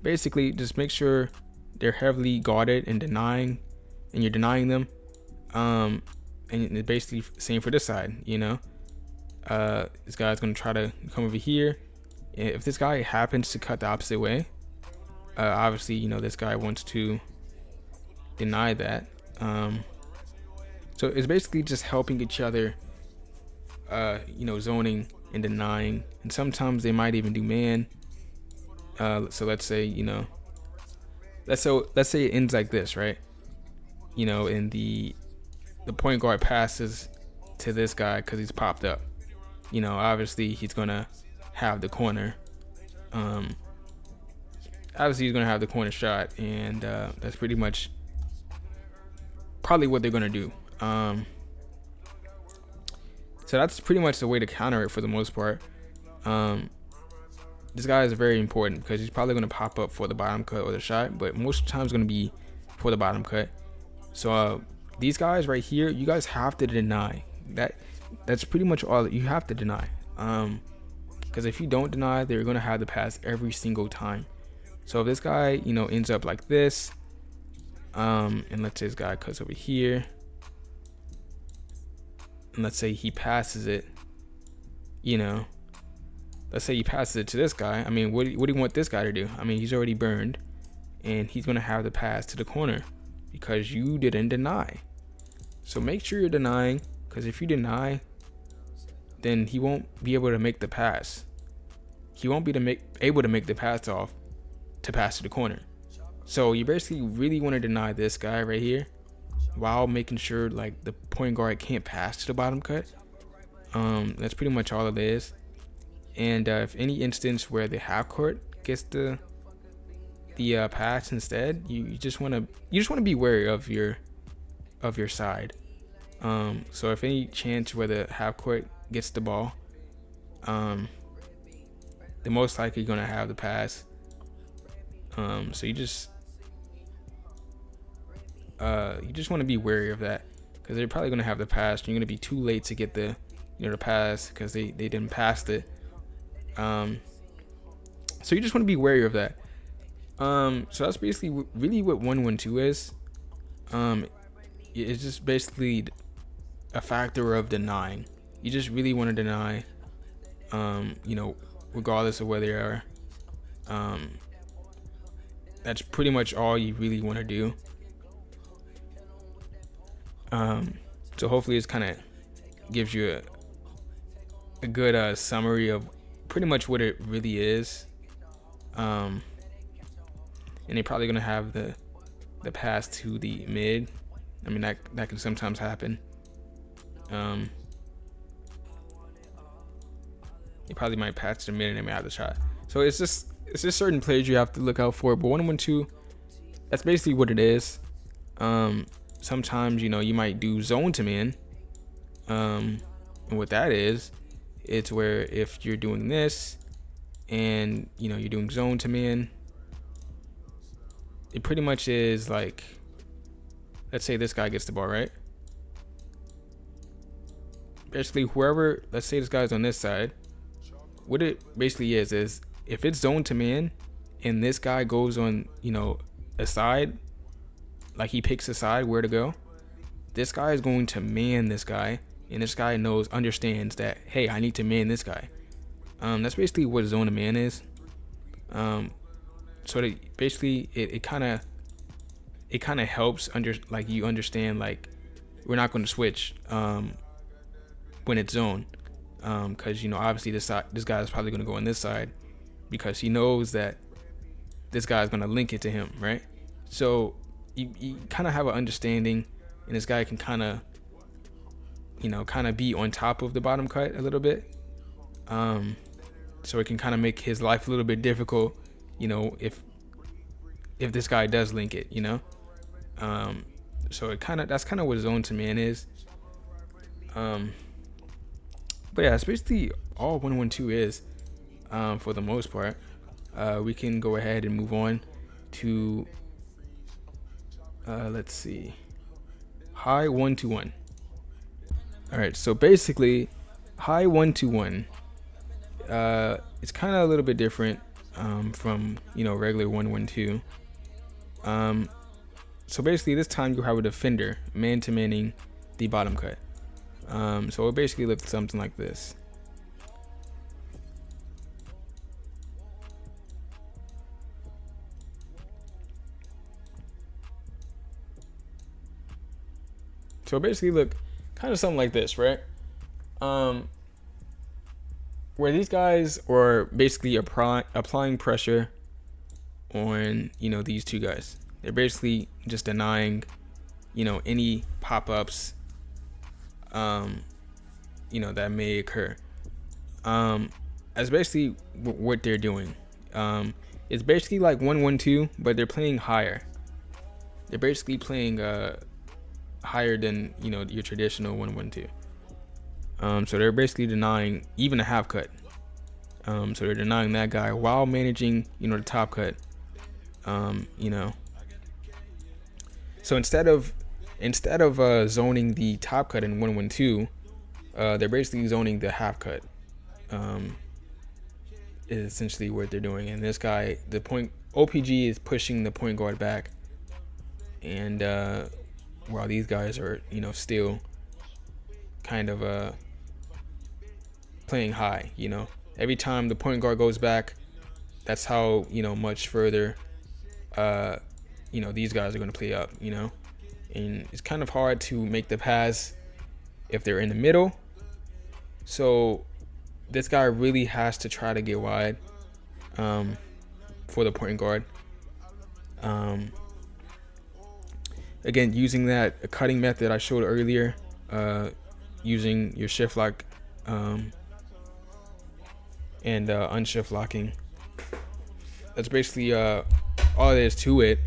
basically just make sure they're heavily guarded and denying, and you're denying them. And it's basically same for this side. This guy's gonna try to come over here. If this guy happens to cut the opposite way, obviously this guy wants to deny that. So it's basically just helping each other, zoning and denying, and sometimes they might even do man. So let's say let's say it ends like this, right? And the point guard passes to this guy because he's popped up. Obviously he's gonna have the corner. Obviously he's gonna have the corner shot, and that's pretty much probably what they're gonna do. So that's pretty much the way to counter it for the most part. This guy is very important because he's probably gonna pop up for the bottom cut or the shot, but most of the time it's gonna be for the bottom cut. So these guys right here, you guys have to deny that. That's pretty much all that you have to deny. Because if you don't deny, they're gonna have the pass every single time. So if this guy ends up like this, and let's say this guy cuts over here, and let's say he passes it, let's say he passes it to this guy. I mean, what do you want this guy to do? I mean, he's already burned, and he's gonna have the pass to the corner because you didn't deny. So make sure you're denying, because if you deny, then he won't be able to make the pass. He won't be able to make the pass off to pass to the corner. So you basically really want to deny this guy right here, while making sure like the point guard can't pass to the bottom cut. That's pretty much all it is. And if any instance where the half court gets the pass instead, you just want to be wary of your side. So if any chance where the half court gets the ball, the most likely going to have the pass. So you just want to be wary of that, because they're probably going to have the pass. You're going to be too late to get the pass because they didn't pass it. So you just want to be wary of that. So that's basically really what 1-1-2 is. It's just basically a factor of denying. You just really want to deny, regardless of where they are. That's pretty much all you really want to do. So hopefully it's kind of gives you a good summary of pretty much what it really is. And they're probably gonna have the pass to the mid. I mean, that can sometimes happen. They probably might pass to the mid and they may have the shot. So it's just certain plays you have to look out for. But 1-1-2, that's basically what it is. sometimes, you know, you might do zone to man. And what that is, it's where if you're doing this and, you know, you're doing zone to man, it pretty much is like, let's say this guy gets the ball, right? Basically, whoever, let's say this guy's on this side, what it basically is if it's zone to man and this guy goes on, you know, a side, like he picks a side where to go, this guy is going to man this guy, and this guy understands that, hey, I need to man this guy. That's basically what zone to man is. So that basically it kind of helps you understand, like, we're not going to switch when it's zone, because, you know, obviously this guy is probably going to go on this side because he knows that this guy is going to link it to him, right? So you kind of have an understanding, and this guy can kind of be on top of the bottom cut a little bit, so it can kind of make his life a little bit difficult, you know, if this guy does link it, you know. So that's kind of what zone to man is. But yeah, it's basically all 1-1-2 is, for the most part. We can go ahead and move on to let's see, high 1-2-1. All right, so basically high 1-2-1, it's kind of a little bit different from, you know, regular 1-1-2. So basically this time you have a defender man-to-manning the bottom cut. So it basically looks something like this. So basically look kind of something like this, right? Where these guys are basically applying pressure on, you know, these two guys. They're basically just denying, you know, any pop-ups, you know, that may occur. That's basically what they're doing. It's basically like 1-1-2, but they're playing higher. They're basically playing higher than, you know, your traditional 1-1-2. So they're basically denying even a half cut. So they're denying that guy while managing, you know, the top cut. You know. So instead of zoning the top cut in 1-1-2, they're basically zoning the half cut. Is essentially what they're doing. And this guy, the point OPG, is pushing the point guard back, and while these guys are, you know, still kind of playing high. You know, every time the point guard goes back, that's how, you know, much further you know, these guys are going to play up, you know. And it's kind of hard to make the pass if they're in the middle. So this guy really has to try to get wide for the point guard. Again, using that cutting method I showed earlier, using your shift lock and unshift locking. That's basically all there is to it.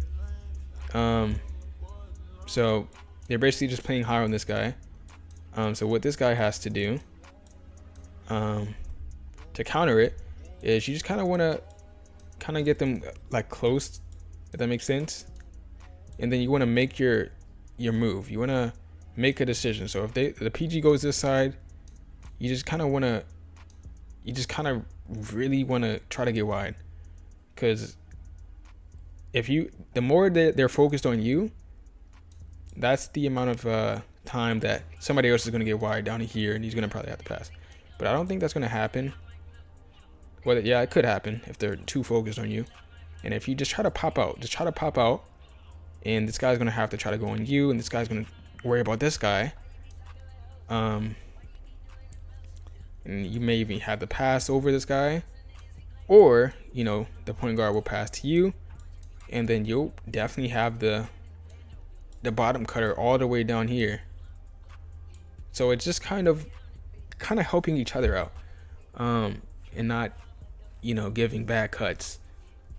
So they're basically just playing higher on this guy. So what this guy has to do to counter it is you just kind of want to get them like close, if that makes sense. And then you want to make your move. You want to make a decision. So if the PG goes this side, you just kind of really want to try to get wide, because the more that they're focused on you, that's the amount of time that somebody else is going to get wide down here, and he's going to probably have to pass. But I don't think that's going to happen. Well, yeah, it could happen if they're too focused on you. And if you just try to pop out, and this guy's going to have to try to go on you, and this guy's going to worry about this guy. And you may even have the pass over this guy, or, you know, the point guard will pass to you, and then you'll definitely have the bottom cutter all the way down here. So it's just kind of helping each other out, and not, you know, giving bad cuts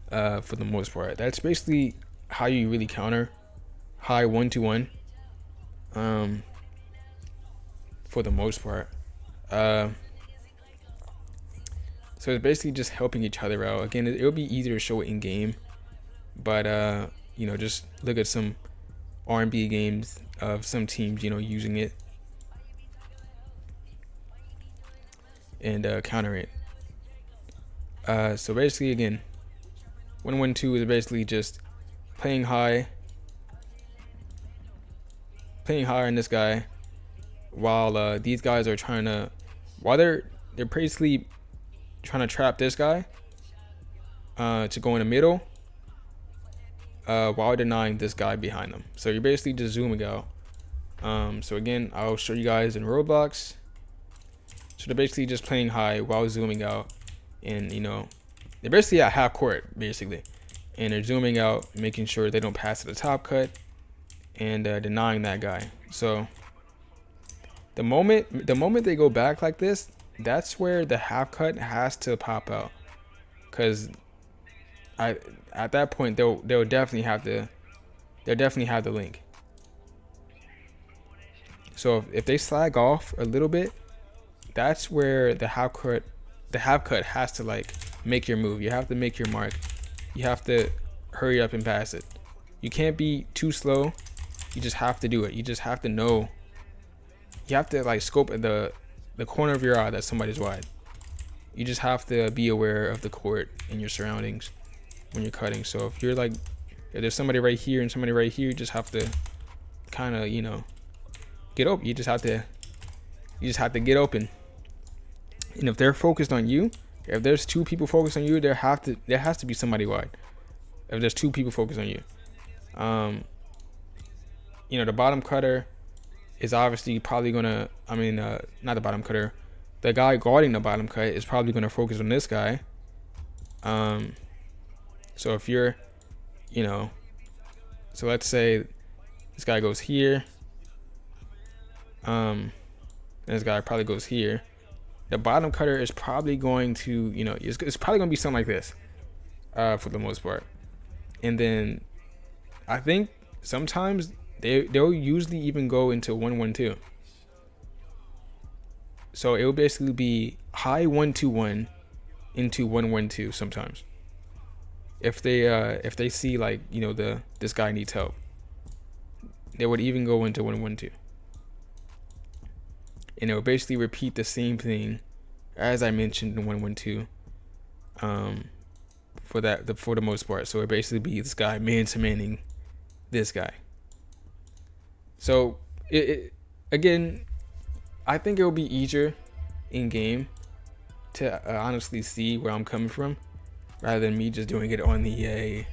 for the most part. That's basically how you really counter high 1-2-1. for the most part. So it's basically just helping each other out. Again, it'll be easier to show it in game, but just look at some R&B games of some teams, using it and counter it. So basically, again, 1-1-2 is basically just playing high on this guy, while these guys are they're basically trying to trap this guy to go in the middle, while denying this guy behind them. So you're basically just zooming out. So again, I'll show you guys in Roblox. So they're basically just playing high while zooming out, and they're basically at half court basically, and they're zooming out, making sure they don't pass to the top cut, and denying that guy. So the moment they go back like this, that's where the half cut has to pop out, because at that point they'll definitely have the link. So if they slag off a little bit, that's where the half cut has to like make your move. You have to make your mark. You have to hurry up and pass it. You can't be too slow. You just have to do it. You just have to know. You have to like scope at the corner of your eye that somebody's wide. You just have to be aware of the court and your surroundings when you're cutting. So if there's somebody right here and somebody right here, you just have to kind of get open. You just have to get open. And if they're focused on you, if there's two people focused on you, there has to be somebody wide. If there's two people focused on you, the bottom cutter is obviously probably gonna. Not the bottom cutter. The guy guarding the bottom cut is probably gonna focus on this guy. So if you're, so let's say this guy goes here. And this guy probably goes here. The bottom cutter is probably going to, it's probably going to be something like this, for the most part. And then I think sometimes they'll usually even go into 1-1-2. So it will basically be high 1-2-1 into 1-1-2 sometimes. If they see like, this guy needs help, they would even go into 1-1-2. And it will basically repeat the same thing as I mentioned in 1-1-2, for the most part. So it basically be this guy man-to-manning this guy. So again, I think it will be easier in game to honestly see where I'm coming from, rather than me just doing it on the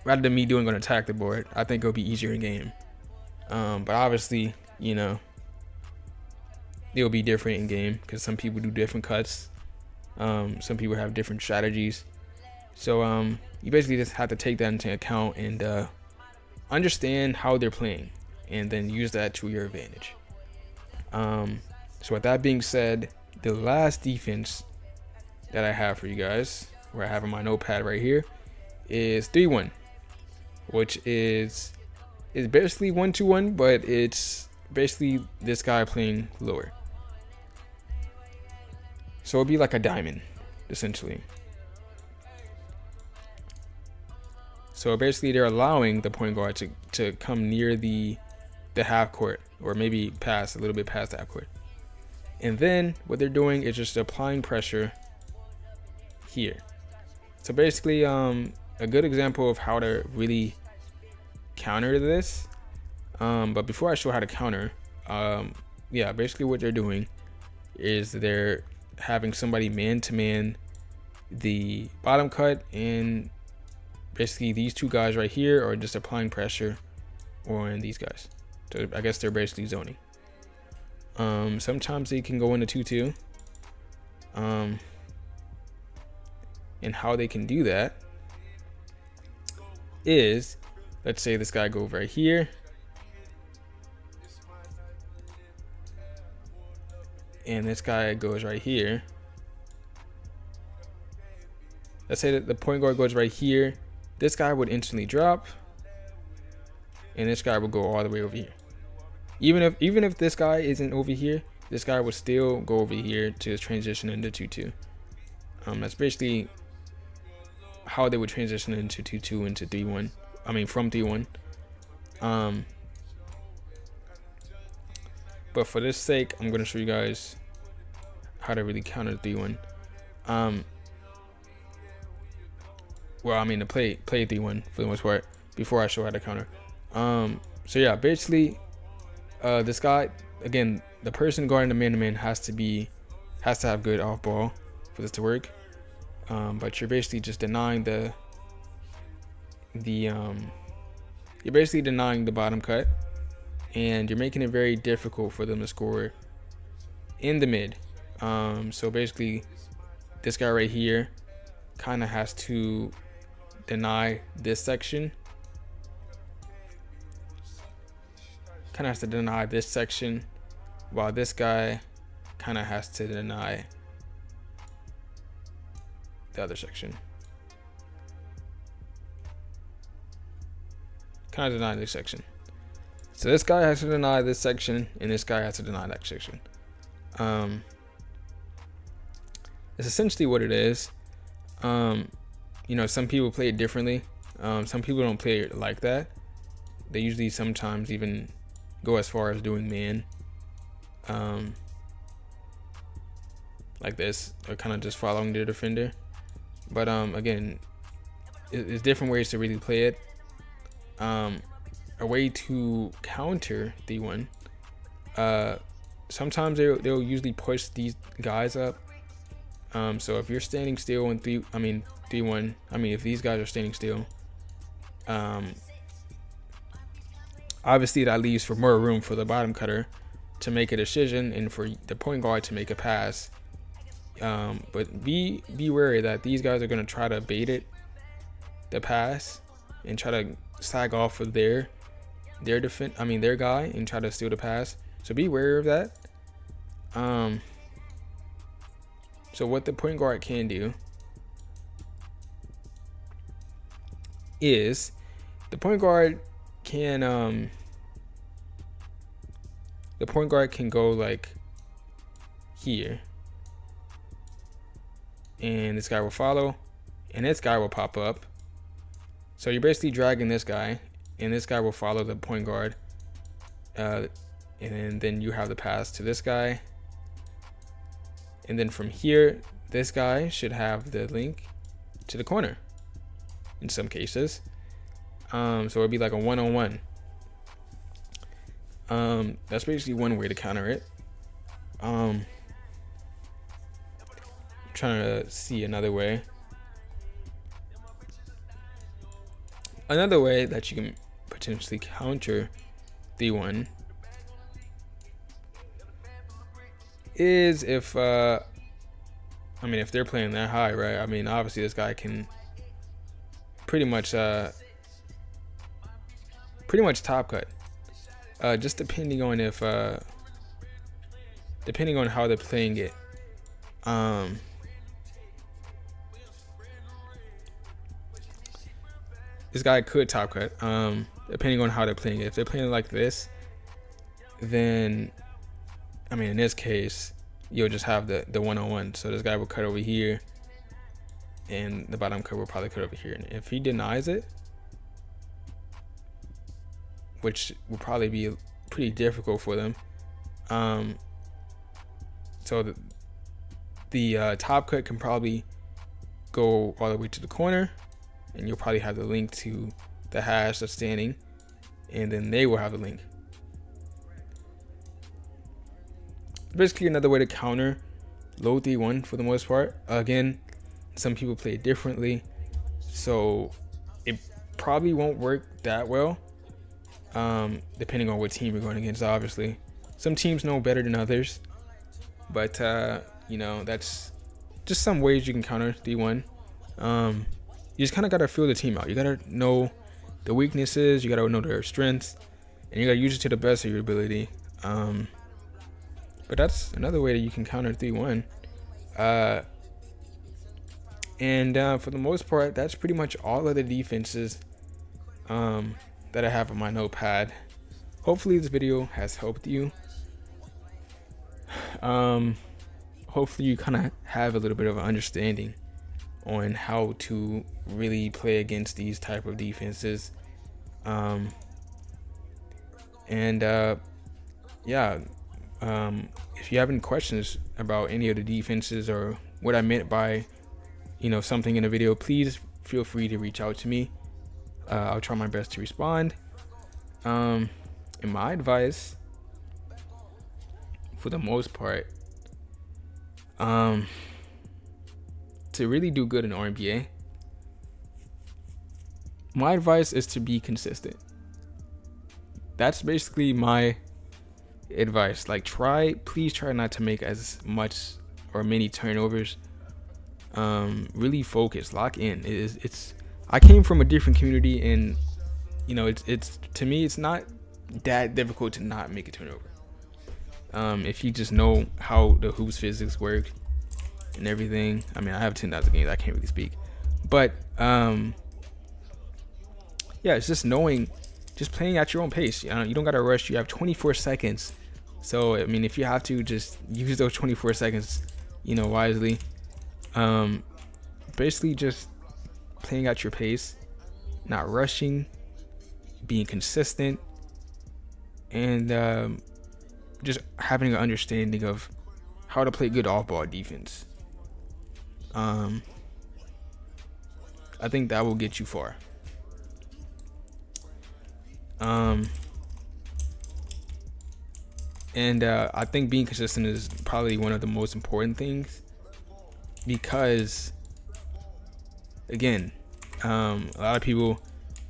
rather than me doing on attack the board. I think it'll be easier in game. But obviously, it'll be different in game because some people do different cuts. Some people have different strategies. So you basically just have to take that into account and understand how they're playing, and then use that to your advantage. So with that being said, the last defense that I have for you guys, where I have on my notepad right here, is 3-1, which is basically 1-2-1, but it's basically this guy playing lower. So it'd be like a diamond, essentially. So basically they're allowing the point guard to come near the half court, or maybe a little bit past the half court. And then what they're doing is just applying pressure here. So basically a good example of how to really counter this, but before I show how to counter, basically what they're doing is they're having somebody man-to-man the bottom cut, and basically these two guys right here are just applying pressure on these guys. So I guess they're basically zoning. Sometimes they can go into 2-2, and how they can do that is, let's say this guy go right here, and this guy goes right here. Let's say that the point guard goes right here. This guy would instantly drop, and this guy will go all the way over here. Even if this guy isn't over here, this guy would still go over here to transition into 2-2. That's basically how they would transition into 2-2 into 3-1. I mean, from 3-1. But for this sake, I'm gonna show you guys how to really counter 3-1. Well, I mean to play 3-1 for the most part before I show how to counter. So yeah, basically, this guy, again, the person guarding the man-to-man has to have good off ball for this to work. But you're basically just denying you're basically denying the bottom cut, and you're making it very difficult for them to score in the mid. So basically, this guy right here kind of has to deny this section. Kind of has to deny this section, while this guy kind of has to deny the other section. Kind of deny this section. So this guy has to deny this section, and this guy has to deny that section. It's essentially what it is. You know, some people play it differently. Some people don't play it like that. They usually sometimes even go as far as doing man, like this, or kind of just following the defender. But again, it's different ways to really play it. A way to counter D1, sometimes they'll usually push these guys up. So if you're standing still in D1, if these guys are standing still, obviously that leaves for more room for the bottom cutter to make a decision and for the point guard to make a pass. But be wary that these guys are going to try to bait the pass and try to sag off of their guy and try to steal the pass. So be wary of that. So what the point guard can do is the point guard can go like here, and this guy will follow, and this guy will pop up. So you're basically dragging this guy, and this guy will follow the point guard, and then you have the pass to this guy, and then from here this guy should have the link to the corner in some cases. So it'd be like a one-on-one. That's basically one way to counter it. I'm trying to see another way. Another way that you can potentially counter D1 is if they're playing that high, right? Obviously this guy can pretty much top cut. Just depending on how they're playing it. This guy could top cut, depending on how they're playing it. If they're playing like this, then in this case, you'll just have the one-on-one. So this guy will cut over here, and the bottom cut will probably cut over here. And if he denies it, which will probably be pretty difficult for them, so the top cut can probably go all the way to the corner, and you'll probably have the link to the hash that's standing, and then they will have the link. Basically another way to counter low D1 for the most part. Again, some people play it differently, so it probably won't work that well, depending on what team you're going against. Obviously some teams know better than others, but that's just some ways you can counter D1. You just kind of got to feel the team out. You got to know the weaknesses, you got to know their strengths, and you got to use it to the best of your ability. But that's another way that you can counter 3-1. And for the most part, that's pretty much all of the defenses that that I have on my notepad. Hopefully this video has helped you. Hopefully you kind of have a little bit of an understanding on how to really play against these type of defenses. If you have any questions about any of the defenses or what I meant by, something in the video, please feel free to reach out to me. I'll try my best to respond. And my advice, for the most part, to really do good in RNBA, my advice is to be consistent. That's basically my advice. Like, please try not to make as much or many turnovers. Really focus, lock in. I came from a different community, and it's to me, it's not that difficult to not make a turnover. If you just know how the hoops physics work and everything. I mean, I have 10,000 games, I can't really speak, but it's just knowing, just playing at your own pace. You don't gotta rush. You have 24 seconds, so I mean, if you have to, just use those 24 seconds wisely. Basically just playing at your pace, not rushing, being consistent, and just having an understanding of how to play good off-ball defense. I think that will get you far. I think being consistent is probably one of the most important things, because again, a lot of people,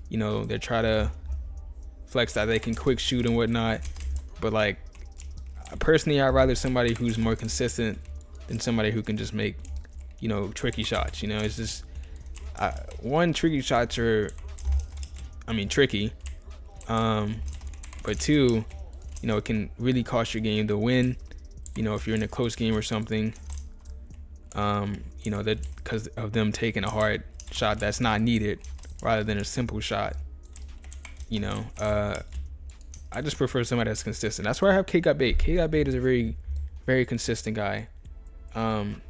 they try to flex that they can quick shoot and whatnot, but like, personally, I'd rather somebody who's more consistent than somebody who can just make tricky shots. It's just one, tricky shots are, tricky, but two, it can really cost your game to win, if you're in a close game or something, that because of them taking a hard shot that's not needed rather than a simple shot. I just prefer somebody that's consistent. That's why I have K-Got-Bait. K-Got-Bait is a very, very consistent guy, and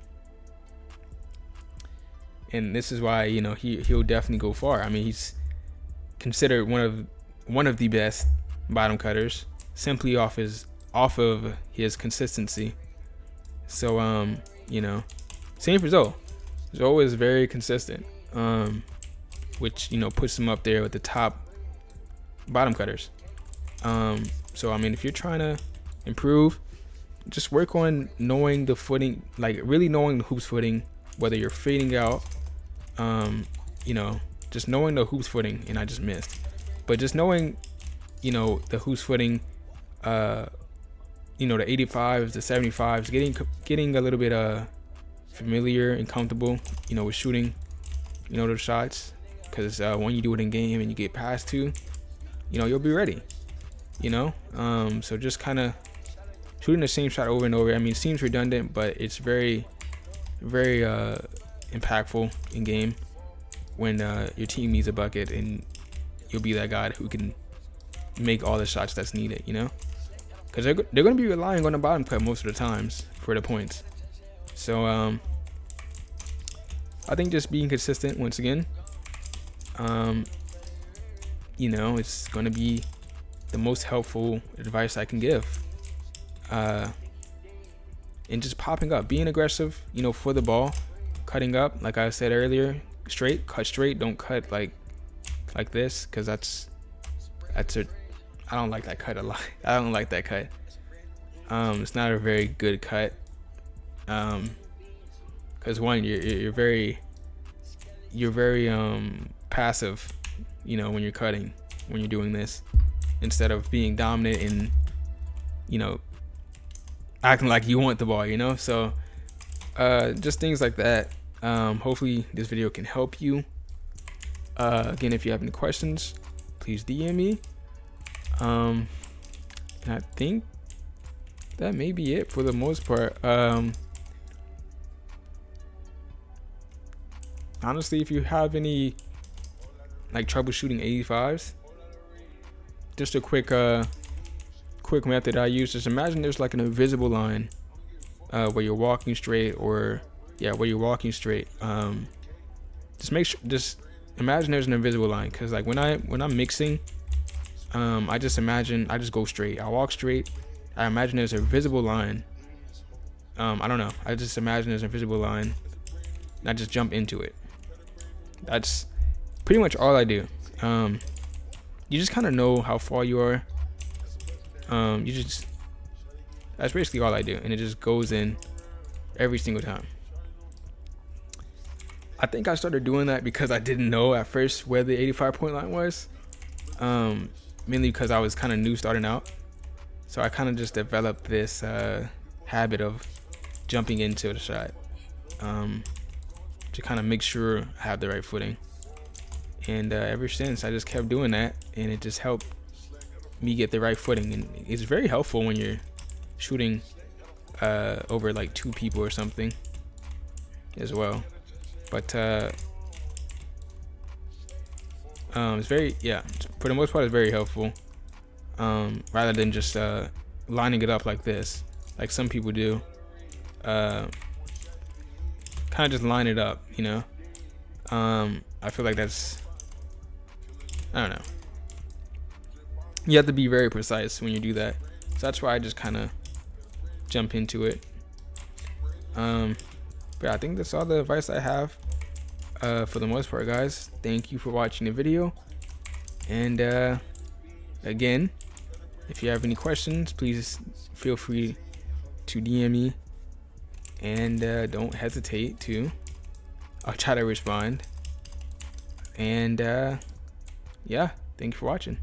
this is why he'll definitely go far. I mean, he's considered one of the best bottom cutters, simply off of his consistency. So same for Zoe. Zoe is very consistent, which puts him up there with the top bottom cutters. So I mean, if you're trying to improve, just work on knowing the footing, like really knowing the hoops footing, whether you're fading out, just knowing the hoops footing. And I just missed, but just knowing the hoops footing, the 85s, the 75s, getting a little bit familiar and comfortable with shooting those shots, because when you do it in game and you get past two, you'll be ready. So just kind of shooting the same shot over and over. I mean, it seems redundant, but it's very, very impactful in game when your team needs a bucket, and you'll be that guy who can make all the shots that's needed, because they're going to be relying on the bottom cut most of the times for the points. So I think just being consistent, once again, it's going to be the most helpful advice I can give. And just popping up, being aggressive, for the ball, cutting up, like I said earlier, cut straight, don't cut like this, because that's I don't like that cut a lot. I don't like that cut. It's not a very good cut, because one, you're very passive, when you're cutting, when you're doing this, instead of being dominant and acting like you want the ball, so just things like that. Hopefully this video can help you. Again, if you have any questions, please DM me. And I think that may be it for the most part. Honestly, if you have any troubleshooting 85s, just a quick method I use. Just imagine there's like an invisible line where you're walking straight, or where you're walking straight. Just imagine there's an invisible line, because like when I'm mixing, I just go straight. I walk straight. I imagine there's a visible line. I don't know. I just imagine there's a visible line, and I just jump into it. That's pretty much all I do. You just kind of know how far you are. That's basically all I do, and it just goes in every single time. I think I started doing that because I didn't know at first where the 85-point line was. Mainly because I was kind of new starting out. So I kind of just developed this habit of jumping into the shot to kind of make sure I have the right footing. And ever since, I just kept doing that, and it just helped me get the right footing. And it's very helpful when you're shooting over like 2 people or something as well. But it's very, for the most part, it's very helpful, rather than just lining it up like this, like some people do. Kind of just line it up, you know. I feel like that's, I don't know, you have to be very precise when you do that, so that's why I just kind of jump into it. But I think that's all the advice I have for the most part, guys. Thank you for watching the video, and again, if you have any questions, please feel free to DM me, and don't hesitate to. I'll try to respond. And yeah, thank you for watching.